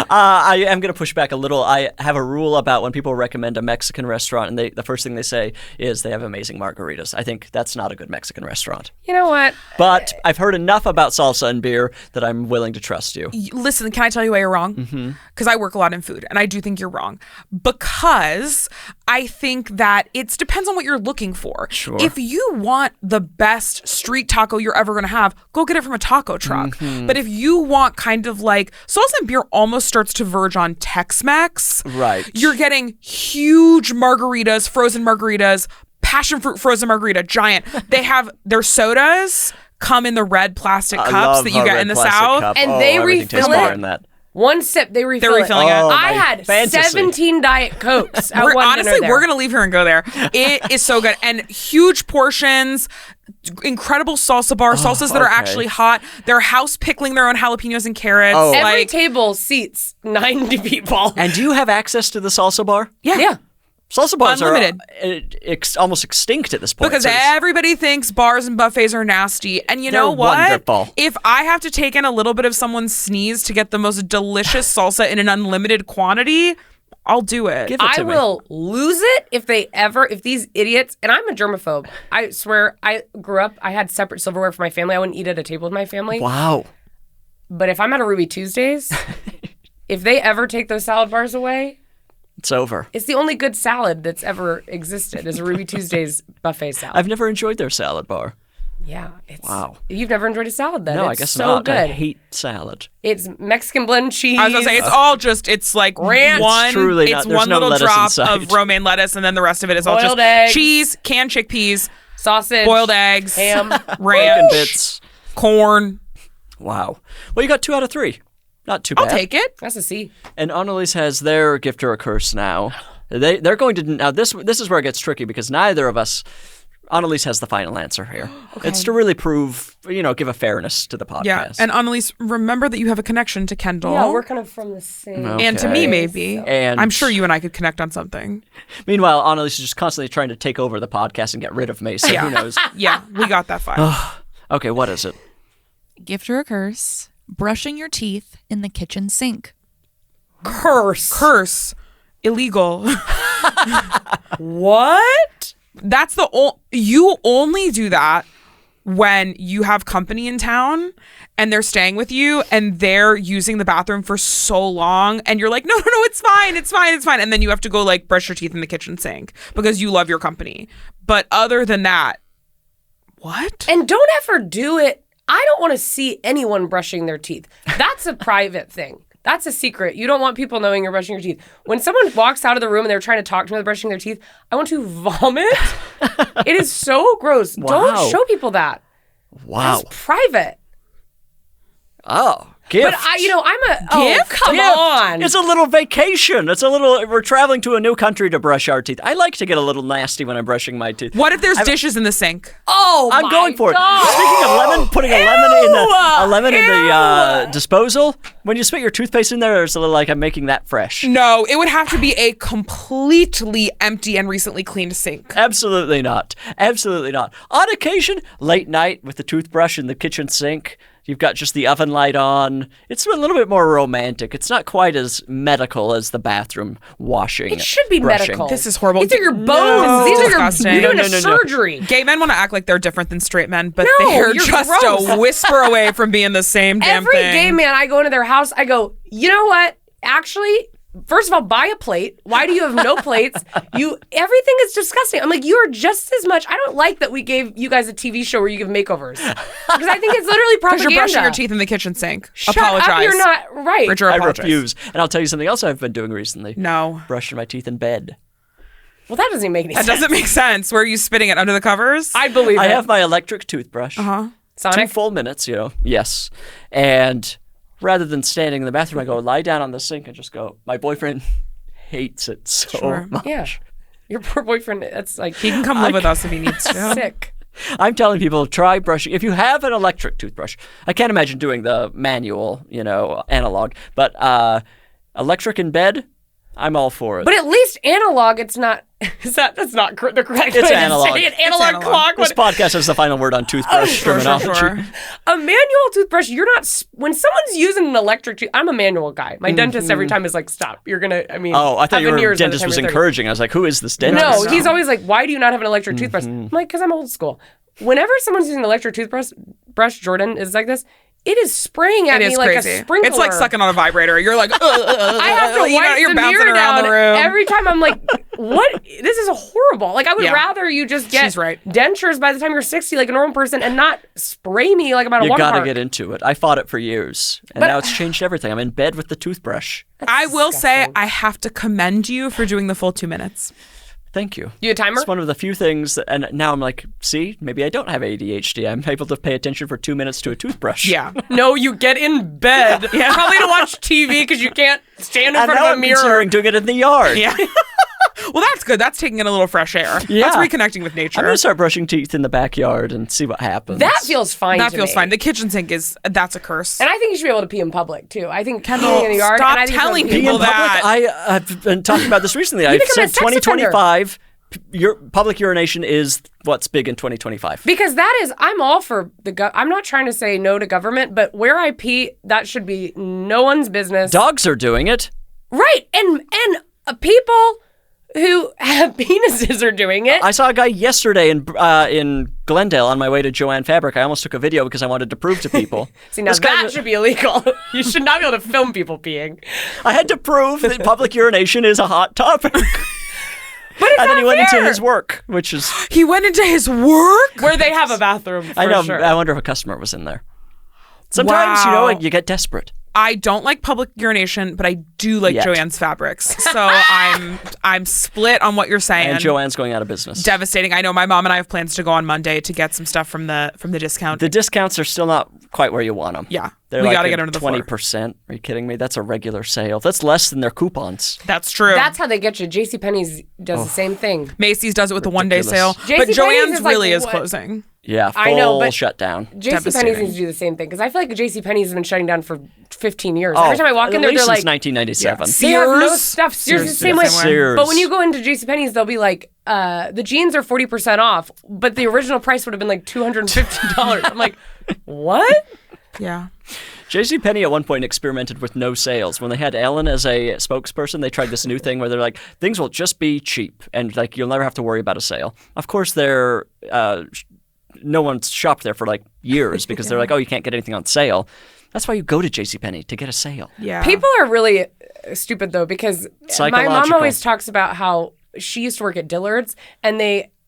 I am going to push back a little. I have a rule about when people recommend a Mexican restaurant, and the first thing they say is they have amazing margaritas. I think that's not a good Mexican restaurant. You know what? But I've heard enough about salsa and beer that I'm willing to trust you. Listen, can I tell you why you're wrong? Mm-hmm. Because I work a lot in food, and I do think you're wrong. Because I think that it depends on what you're looking for. Sure. If you want the best street taco you're ever going to have, go get it from a taco truck. Mm-hmm. But if you want kind of like salsa and beer almost starts to verge on Tex-Mex. Right. You're getting huge margaritas, frozen margaritas, passion fruit frozen margarita, giant. They have their sodas come in the red plastic I cups love that you a get red in the plastic South. cup. And Oh, they everything tastes refill better it. in that. One sip, they refill They're refilling it. Oh, I my had fantasy. 17 Diet Cokes at one Honestly, dinner there. we're gonna leave here and go there. It is so good and huge portions. Incredible salsa bar, salsas that are okay. actually hot. They're house pickling their own jalapenos and carrots. Oh. Every Like, table seats 90 people. And do you have access to the salsa bar? yeah. Salsa bars Unlimited. are almost extinct at this point. Because so it's- everybody thinks bars and buffets are nasty. And you know They're what? wonderful. If I have to take in a little bit of someone's sneeze to get the most delicious salsa in an unlimited quantity, I'll do it. Give it to I me. will lose it if these idiots, and I'm a germaphobe. I swear, I grew up, I had separate silverware for my family. I wouldn't eat at a table with my family. Wow. But if I'm at a Ruby Tuesdays, if they ever take those salad bars away, It's over. it's the only good salad that's ever existed is a Ruby Tuesdays buffet salad. I've never enjoyed their salad bar. Yeah. It's, Wow. You've never enjoyed a salad then? No, It's I guess so not. good. I hate salad. It's Mexican blend cheese. I was gonna say it's all just it's like Ranch. one. It's truly it's not- there's one no little lettuce drop inside. of romaine lettuce, and then the rest of it is all just Boiled eggs. cheese, canned chickpeas, sausage, boiled eggs, ham. Bacon ranch, bits. corn. Wow. Well, you got 2 out of 3. Not too bad. I'll take it. That's a C. And Annalise has their gift or a curse now. They're going to now. This is where it gets tricky because neither of us. Annalise has the final answer here. It's to really prove, give a fairness to the podcast. Yeah, and Annalise, remember that you have a connection to Kendall. Yeah, we're kind of from the same. and to me, Okay. maybe. And- I'm sure you and I could connect on something. Meanwhile, Annalise is just constantly trying to take over the podcast and get rid of me. So who knows? Yeah, we got that file. Okay, what is it? Gift or a curse? Brushing your teeth in the kitchen sink. Curse. Illegal. What? That's you only do that when you have company in town and they're staying with you and they're using the bathroom for so long and you're like, no, it's fine. And then you have to go like brush your teeth in the kitchen sink because you love your company. But other than that, what? And don't ever do it. I don't want to see anyone brushing their teeth. That's a private thing. That's a secret. You don't want people knowing you're brushing your teeth. When someone walks out of the room and they're trying to talk to me while brushing their teeth, I want to vomit. It is so gross. Wow. Don't show people that. Wow. That's private. Oh. Gift. But I'm a Gift? come Gift. on. It's a little vacation. We're traveling to a new country to brush our teeth. I like to get a little nasty when I'm brushing my teeth. What if there's dishes in the sink? Oh, I'm my going for God. it. Speaking of lemon, putting a lemon in the disposal. When you spit your toothpaste in there, it's a little like I'm making that fresh. No, it would have to be a completely empty and recently cleaned sink. Absolutely not. Absolutely not. On occasion, late night with the toothbrush in the kitchen sink, you've got just the oven light on. It's a little bit more romantic. It's not quite as medical as the bathroom washing. It should be brushing. medical. This is horrible. These are your bones. No. These are Disgusting. you're doing No, a no, no. surgery. Gay men want to act like they're different than straight men, but No, they're you're just gross. a whisper away from being the same damn Every thing. gay man, I go into their house, I go, you know what? Actually, first of all, buy a plate. Why do you have no plates? Everything is disgusting. I'm like, you are just as much. I don't like that we gave you guys a TV show where you give makeovers. Because I think it's literally Because propaganda. you're brushing your teeth in the kitchen sink. Shut Apologize. up, you're not right. Bridger, I apologize. refuse. And I'll tell you something else I've been doing recently. No. Brushing my teeth in bed. Well, that doesn't even make any That sense. doesn't make sense. Where are you spitting it? Under the covers? I believe I it. have my electric toothbrush. Uh-huh. 2 Sonic? full minutes, Yes. And rather than standing in the bathroom, I go lie down on the sink and just go, my boyfriend hates it so Sure. much. Yeah. Your poor boyfriend, that's like He can come live with us if he needs to. sick. I'm telling people, try brushing. If you have an electric toothbrush, I can't imagine doing the manual, analog, but electric in bed, I'm all for it. But at least analog, it's not. That's not the correct It's way analog. to say it. It's Analog analog. clock. This podcast has the final word on toothbrush terminology. Sure. A manual toothbrush, you're not. When someone's using an electric tooth, I'm a manual guy. My dentist every time is like, stop. You're gonna. I mean. Oh, I thought have your veneers by the dentist time was you're 30. encouraging. I was like, who is this dentist? No, he's always like, why do you not have an electric toothbrush? I'm like, because I'm old school. Whenever someone's using an electric toothbrush, Jordan is like this. It is spraying at It me is like crazy. a sprinkler. It's like sucking on a vibrator. You're like, I have to wipe you're the bouncing mirror around down the room. every time. I'm like, what? This is horrible. Like, I would Yeah. rather you just get She's right. dentures by the time you're 60 like a normal person and not spray me like I'm at a You water got to park. get into it. I fought it for years, and now it's changed everything. I'm in bed with the toothbrush. I will say, disgusting. I have to commend you for doing the full 2 minutes. Thank you. You a timer? It's one of the few things, and now I'm like, see, maybe I don't have ADHD. I'm able to pay attention for 2 minutes to a toothbrush. Yeah. No, you get in bed. Probably to watch TV because you can't stand in And front now of a I'm mirror. considering doing it in the yard. Yeah. Well, that's good. That's taking in a little fresh air. Yeah. That's reconnecting with nature. I'm going to start brushing teeth in the backyard and see what happens. That feels fine. That to feels me. fine. The kitchen sink that's a curse. And I think you should be able to pee in public too. I think Kendall, peeing in the yard. stop and I think you should telling be able to Being pee in people public, that. I've been talking about this recently. I've become a said sex offender. 2025, your public urination is what's big in 2025. Because that is, I'm all for I'm not trying to say no to government, but where I pee, that should be no one's business. Dogs are doing it. Right. And people who have penises are doing it. I saw a guy yesterday in Glendale on my way to Joanne Fabric. I almost took a video because I wanted to prove to people. See, now This guy that was- should be illegal. You should not be able to film people peeing. I had to prove that public urination is a hot topic. But it's And then not he went into fair. his work, which is, He went into his work? Where they have a bathroom, for I know, sure. I wonder if a customer was in there. Sometimes, Wow. you get desperate. I don't like public urination, but I do like Yet. Joanne's fabrics. So I'm split on what you're saying. And Joanne's going out of business. Devastating. I know my mom and I have plans to go on Monday to get some stuff from the discount. The discounts are still not quite where you want them. Yeah. They're We like gotta at get under the floor. 20%. Are you kidding me? That's a regular sale. That's less than their coupons. That's true. That's how they get you. JCPenney's does the same thing. Macy's does it with the one-day sale, Ridiculous. but JCPenney's Joanne's is like, really is what? closing. Yeah, full I know, but- shutdown. JCPenney's Devastating. needs to do the same thing because I feel like JCPenney's has been shutting down for 15 years. Every time I walk in there, at least they're since like, 1997. they have no Sears? stuff. Sears is the Sears same is way. the same way. Sears. But when you go into JCPenney's, they'll be like, the jeans are 40% off, but the original price would have been like $250. I'm like, what? Yeah. JCPenney at one point experimented with no sales. When they had Ellen as a spokesperson, they tried this new thing where they're like, things will just be cheap and like you'll never have to worry about a sale. Of course, they're no one's shopped there for like years because they're like, oh, you can't get anything on sale. That's why you go to JCPenney, to get a sale. Yeah. People are really stupid though because my mom Psychological. always talks about how she used to work at Dillard's and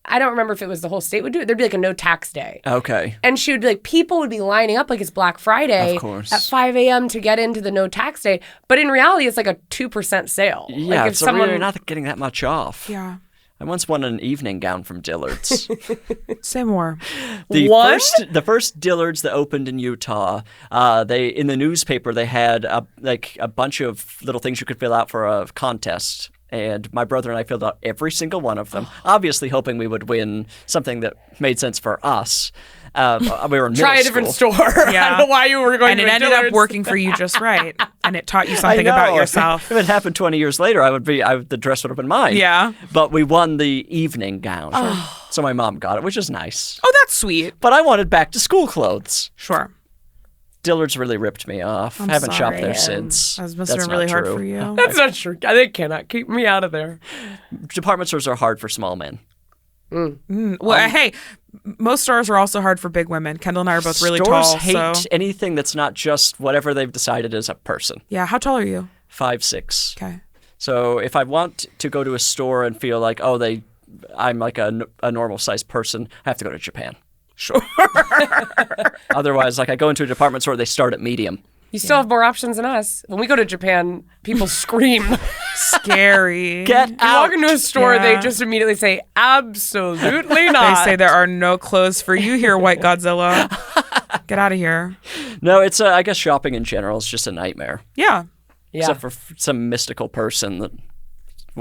I don't remember if it was the whole state would do it. There'd be like a no tax day. Okay. And she would be like, people would be lining up like it's Black Friday Of course. at 5 a.m. to get into the no tax day. But in reality, it's like a 2% sale. Yeah, like if so someone, really you're not getting that much off. Yeah. I once won an evening gown from Dillard's. Say more. The first Dillard's that opened in Utah, they in the newspaper they had a bunch of little things you could fill out for a contest. And my brother and I filled out every single one of them, obviously hoping we would win something that made sense for us. We were in Try a different store. I don't know why you were going and to it ended Dillard's. up working for you just right. And it taught you something about yourself. If it happened 20 years later, the dress would have been mine. Yeah. But we won the evening gown. So my mom got it, which is nice. Oh, that's sweet. But I wanted back to school clothes. Sure. Dillard's really ripped me off. I haven't shopped there since. That must have been really hard for you. That's not true. They cannot keep me out of there. Department stores are hard for small men. Well, hey, most stores are also hard for big women. Kendall and I are both really tall. Stores hate anything that's not just whatever they've decided is a person. Yeah, how tall are you? 5'6". Okay. So if I want to go to a store and feel like, I'm like a normal sized person, I have to go to Japan. Sure. Otherwise, like I go into a department store, they start at medium. You still have more options than us. When we go to Japan, people scream. Scary. Get You out. walk into a store, Yeah. they just immediately say, absolutely not. They say there are no clothes for you here, White Godzilla. Get out of here. No, it's I guess shopping in general is just a nightmare. Yeah. Yeah. Except for some mystical person that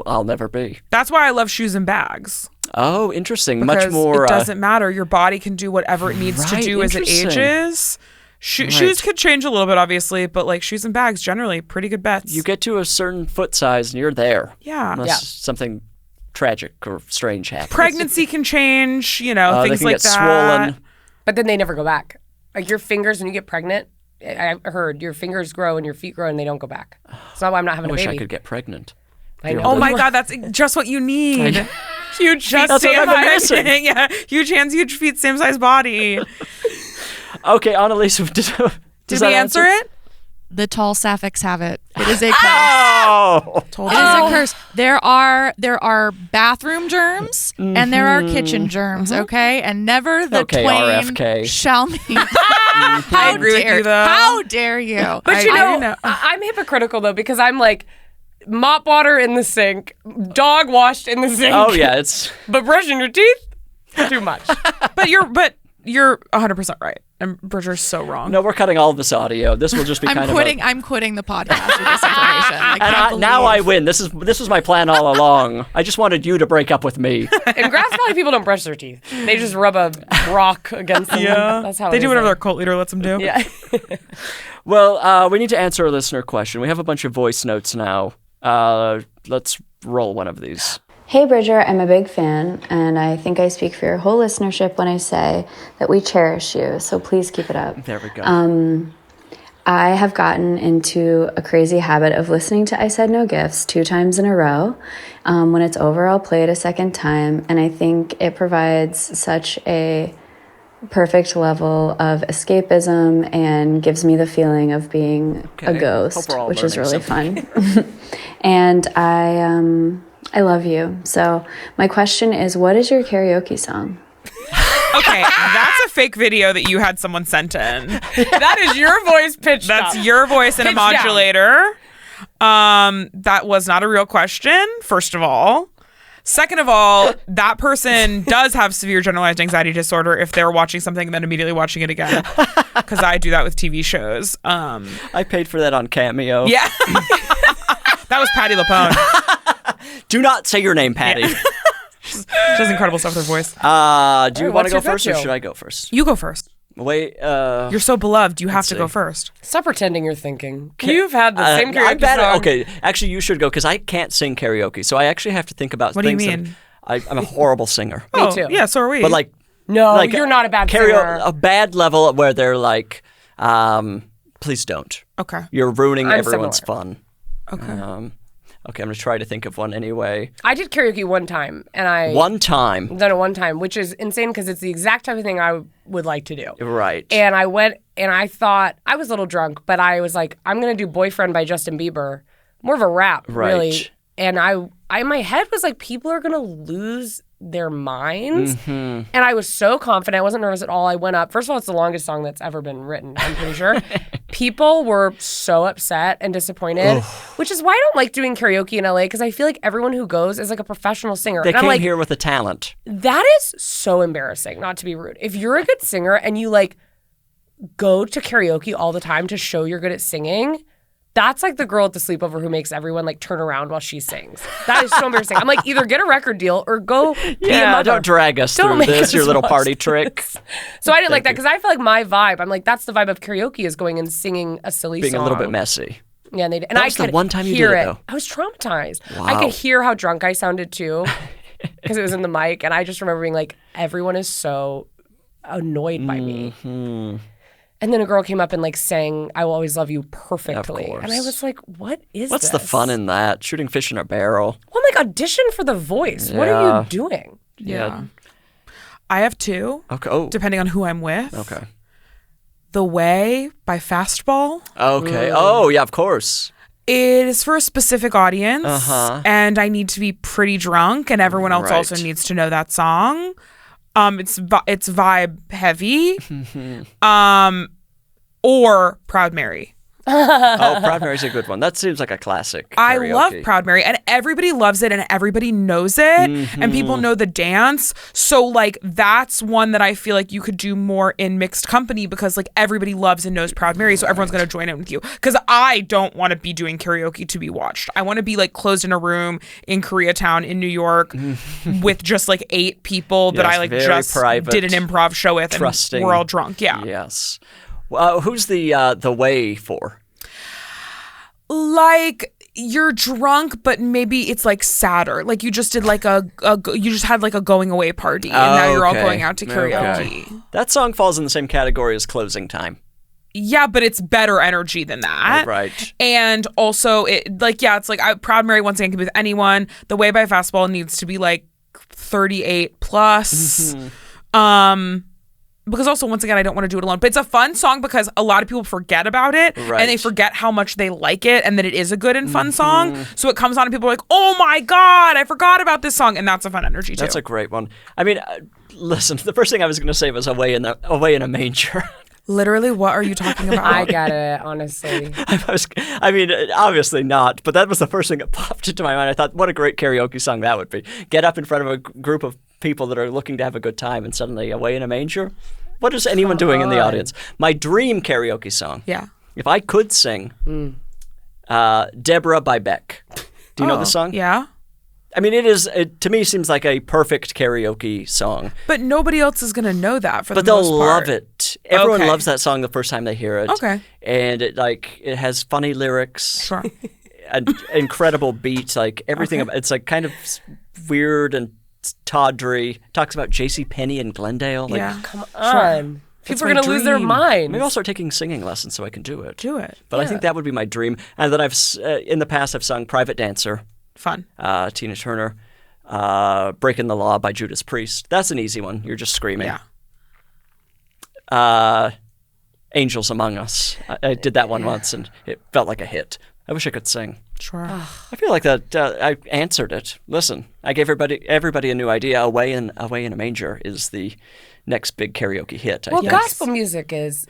I'll never be. That's why I love shoes and bags. Oh, interesting. Because Much more. it doesn't matter. Your body can do whatever it needs to Right, do as it interesting. ages. Shoes could change a little bit, obviously, but like shoes and bags, generally, pretty good bets. You get to a certain foot size and you're there. Yeah. Unless something tragic or strange happens. Pregnancy can change, They things can like get that. swollen. But then they never go back. Like your fingers, when you get pregnant, I heard your fingers grow and your feet grow and they don't go back. So I'm not having I a wish baby. I could get pregnant. I know. Oh my God, that's just what you need. Huge feet, That's what same I've been height. missing. Yeah, huge hands, huge feet, same size body. Okay, Annalise, Did we answer it? The tall sapphics have it. It is a curse. Oh! It is a curse. There are bathroom germs and there are kitchen germs, okay? And never the Okay, twain RFK. shall meet. I agree with you, though. How dare you? But you I know, know. I'm hypocritical though because I'm like mop water in the sink, dog washed in the sink. Oh, yeah, it's... But brushing your teeth, too much. But you're 100% right. And Bridger's so wrong. No, we're cutting all of this audio. This will just be kind I'm quitting the podcast with this information. Now I win. This was my plan all along. I just wanted you to break up with me. In Grass Valley, people don't brush their teeth. They just rub a rock against them. Yeah. That's how they it do is whatever there. their cult leader lets them do. Yeah. Well, we need to answer a listener question. We have a bunch of voice notes now. Let's roll one of these. Hey Bridger, I'm a big fan, and I think I speak for your whole listenership when I say that we cherish you, so please keep it up. There we go. I have gotten into a crazy habit of listening to I Said No Gifts 2 times in a row. When it's over, I'll play it a second time, and I think it provides such a perfect level of escapism and gives me the feeling of being a ghost, Hope we're all which is learning really fun. And I love you. So my question is, what is your karaoke song? Okay, that's a fake video that you had someone sent in. That is your voice pitched That's up. your voice in a Pitch down. modulator. That was not a real question, first of all. Second of all, that person does have severe generalized anxiety disorder if they're watching something and then immediately watching it again. Because I do that with TV shows. I paid for that on Cameo. Yeah. That was Patti LuPone. Do not say your name, Patty. She does incredible stuff with her voice. Do you want to what's go your first or go-to? should I go first? You go first. Wait, You're so beloved. You have to see. go first. Stop pretending you're thinking. You've had the same karaoke I bet. song. Okay, actually, you should go because I can't sing karaoke, so I actually have to think about. What do you things that- mean? I'm a horrible singer. Me too. Yeah, so are we. But like, No, like you're not a bad karaoke, singer. a bad level where they're like, please don't. Okay. You're ruining I'm everyone's similar. fun. Okay. Okay, I'm gonna try to think of one anyway. I did karaoke one time, and I One time, done it one time, which is insane because it's the exact type of thing I would like to do. right? And I went and I thought I was a little drunk, but I was like, I'm gonna do "Boyfriend" by Justin Bieber, more of a rap, Right. really. And I in my head was like, people are gonna lose their minds. And I was so confident. I wasn't nervous at all. I went up. First of all, it's the longest song that's ever been written, I'm pretty sure. People were so upset and disappointed, which is why I don't like doing karaoke in LA, because I feel like everyone who goes is like a professional singer. They and I'm came like, here with a talent. that is so embarrassing, not to be rude. If you're a good singer and you like go to karaoke all the time to show you're good at singing, that's like the girl at the sleepover who makes everyone like turn around while she sings. That is so embarrassing. I'm like, either get a record deal or go be a mother. Don't drag us Don't through make this, us your little watch party this. trick. So I didn't like that because I feel like my vibe, I'm like, that's the vibe of karaoke, is going and singing a silly Being song. a little bit messy. Yeah, and, That was the could one time you hear did it, it. though. I was traumatized. Wow. I could hear how drunk I sounded too because it was in the mic. And I just remember being like, everyone is so annoyed by me. And then a girl came up and like sang "I Will Always Love You" perfectly. Of course. And I was like, what is What's this? the fun in that? Shooting fish in a barrel. Well, I'm like, audition for The Voice. What are you doing? Yeah. I have two, Okay. Oh. depending on who I'm with. Okay. The Way by Fastball. Okay. Oh, yeah, of course. It is for a specific audience, and I need to be pretty drunk, and everyone else also Right. needs to know that song. It's vibe heavy. Or Proud Mary. Oh, Proud Mary's a good one. That seems like a classic I karaoke. love Proud Mary, and everybody loves it, and everybody knows it, and people know the dance. So, like, that's one that I feel like you could do more in mixed company, because, like, everybody loves and knows Proud Mary, so everyone's going to join in with you. Because I don't want to be doing karaoke to be watched. I want to be, like, closed in a room in Koreatown in New York with just, like, 8 people that Yes, I, like, very just private, did an improv show with, trusting. and we're all drunk. Yeah. Yes. Who's the Way for? Like, you're drunk, but maybe it's like sadder. Like, you just did like you just had like a going away party, and now you're all Okay. going out to karaoke. Okay. That song falls in the same category as Closing Time. Yeah, but it's better energy than that. Right. And also, it's like Proud Mary once again can be with anyone. The Way by Fastball needs to be like 38 plus. Because also, once again, I don't want to do it alone. But it's a fun song because a lot of people forget about it. Right. And they forget how much they like it and that it is a good and fun song. So it comes on and people are like, oh my God, I forgot about this song. And that's a fun energy too. That's a great one. I mean, listen, the first thing I was going to say was Away in a Manger. Literally, what are you talking about? I get it, honestly. I mean, obviously not, but that was the first thing that popped into my mind. I thought, what a great karaoke song that would be. Get up in front of a group of people that are looking to have a good time and suddenly Away in a Manger? What is anyone doing in the audience? My dream karaoke song. Yeah. If I could sing, Deborah by Beck. Do you know the song? Yeah. I mean, it to me seems like a perfect karaoke song. But nobody else is going to know that for But the most they'll part. love it. Everyone Okay. loves that song the first time they hear it. Okay. And it has funny lyrics. Sure. An incredible beat, like everything. Okay. It's like kind of weird and tawdry. Talks about J.C. Penney and Glendale. Like, Yeah. Come on. That's People are my going to lose their dream. minds. maybe I'll start taking singing lessons so I can do it. Do it. But I think that would be my dream. And then in the past I've sung Private Dancer, Fun. Tina Turner, Breaking the Law by Judas Priest. That's an easy one. You're just screaming. Yeah. Angels Among Us. I did that one once and it felt like a hit. I wish I could sing. Sure. I feel like that I answered it. Listen, I gave everybody a new idea. Away in a Manger is the next big karaoke hit. Well, I think. gospel music is,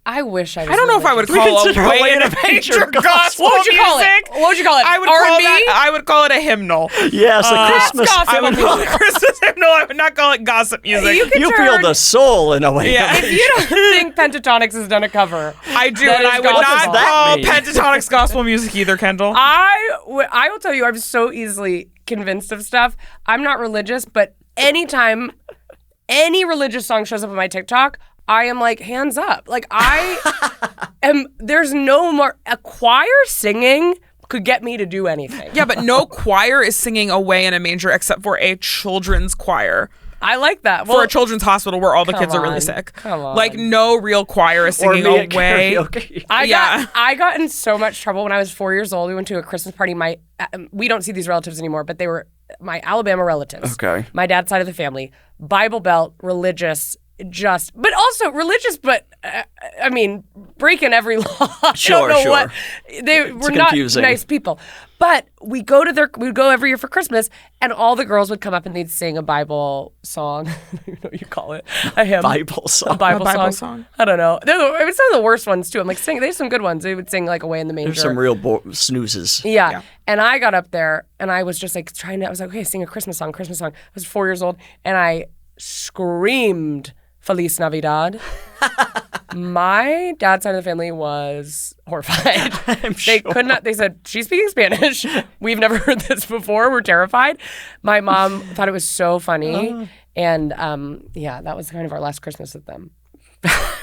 I wish I was I don't know if I would religious. call consider Away in a Manger gospel What would you call music. it? What would you call it? I would R&B? I would call it a hymnal. Yes, a Christmas. gospel I would call it Christmas hymnal. I would not call it gossip music. You can You turn, feel the soul in Away in a Yeah. Manger. If you don't think Pentatonics has done a cover, I do, That and is I would gospel. not What does that call mean? Pentatonics gospel music either, Kendall. I will tell you, I'm so easily convinced of stuff. I'm not religious, but anytime any religious song shows up on my TikTok, I am like, hands up. Like, there's no more, a choir singing could get me to do anything. Yeah, but no choir is singing Away in a Manger except for a children's choir. I like that. For a children's hospital where all the kids are really on. sick. Come on. Like, no real choir is Or singing me at Away. karaoke. I got in so much trouble when I was 4 years old. We went to a Christmas party. We don't see these relatives anymore, but they were my Alabama relatives. Okay. My dad's side of the family. Bible Belt, religious, but also religious, but I mean, breaking every law. I Sure, don't know sure. what they were not confusing. nice people. But we'd go every year for Christmas, and all the girls would come up and they'd sing a Bible song. I don't know what you call it. A hymn. Bible song. A Bible, A Bible song. song. I don't know. It was some of the worst ones too. I'm like, there's some good ones. They would sing like Away in the Manger. There's some real snoozes. Yeah. And I got up there and I was just like I was like, okay, sing a Christmas song. I was 4 years old and I screamed Feliz Navidad. My dad's side of the family was horrified. They could not, they said, she's speaking Spanish. We've never heard this before. We're terrified. My mom thought it was so funny. And that was kind of our last Christmas with them.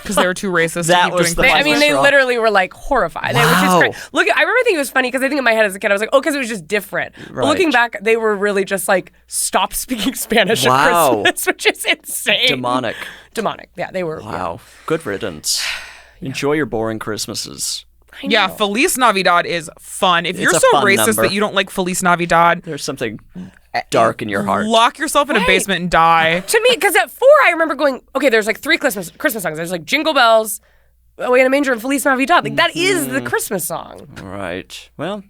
Because they were too racist That to keep was doing the Christmas. I mean, they wrong. literally were like horrified. Wow. Which is great. Look, I remember thinking it was funny because I think in my head as a kid, I was like, because it was just different. But Right. looking back, they were really just like, stop speaking Spanish Wow. at Christmas, which is insane. Demonic. Yeah, they were. Wow. Good riddance. Enjoy your boring Christmases. Yeah, Feliz Navidad is fun. If you're a so fun racist number. that you don't like Feliz Navidad, There's something dark in your heart. lock yourself in a basement and die. To me, because at 4, I remember going, okay, there's like 3 Christmas songs. There's like Jingle Bells, Away in a Manger, and Feliz Navidad. Like that is the Christmas song. Right. Well,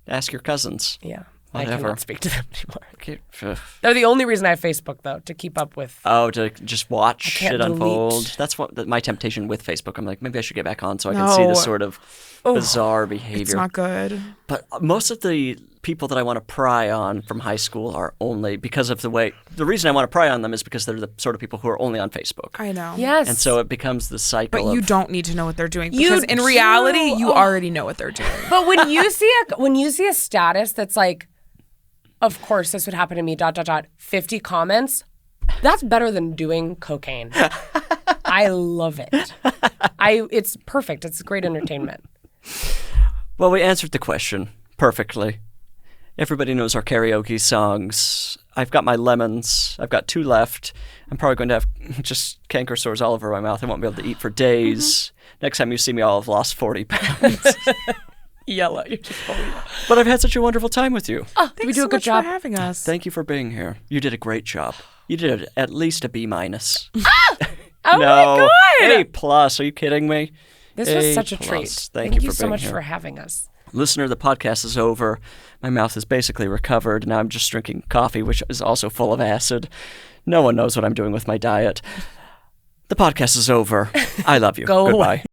ask your cousins. Yeah. Whatever. I cannot speak to them anymore. Okay. Ugh. They're the only reason I have Facebook, though, to keep up with. Oh, to just watch can't it unfold. delete. That's my temptation with Facebook. I'm like, maybe I should get back on so I can see this sort of bizarre behavior. It's not good. But most of the people that I want to pry on from high school are only because of the reason I want to pry on them is because they're the sort of people who are only on Facebook. I know. Yes. And so it becomes the cycle But of, you don't need to know what they're doing You because in do. reality, you already know what they're doing. But when you see a status that's like, of course this would happen to me, ... 50 comments, that's better than doing cocaine. I love it. It's perfect. It's great entertainment. Well, we answered the question perfectly. Everybody knows our karaoke songs. I've got my lemons. I've got 2 left. I'm probably going to have just canker sores all over my mouth. I won't be able to eat for days. Next time you see me, I'll have lost 40 pounds. Yellow. You're just But I've had such a wonderful time with you. Did we do a good job? for having us. Thank you for being here. You did a great job. You did at least a B-. Oh No, my God. A+. Are you kidding me? This was A+. such a treat. Thank you for so being much here. for having us. Listener, the podcast is over. My mouth is basically recovered. Now I'm just drinking coffee, which is also full of acid. No one knows what I'm doing with my diet. The podcast is over. I love you. Go Goodbye. away.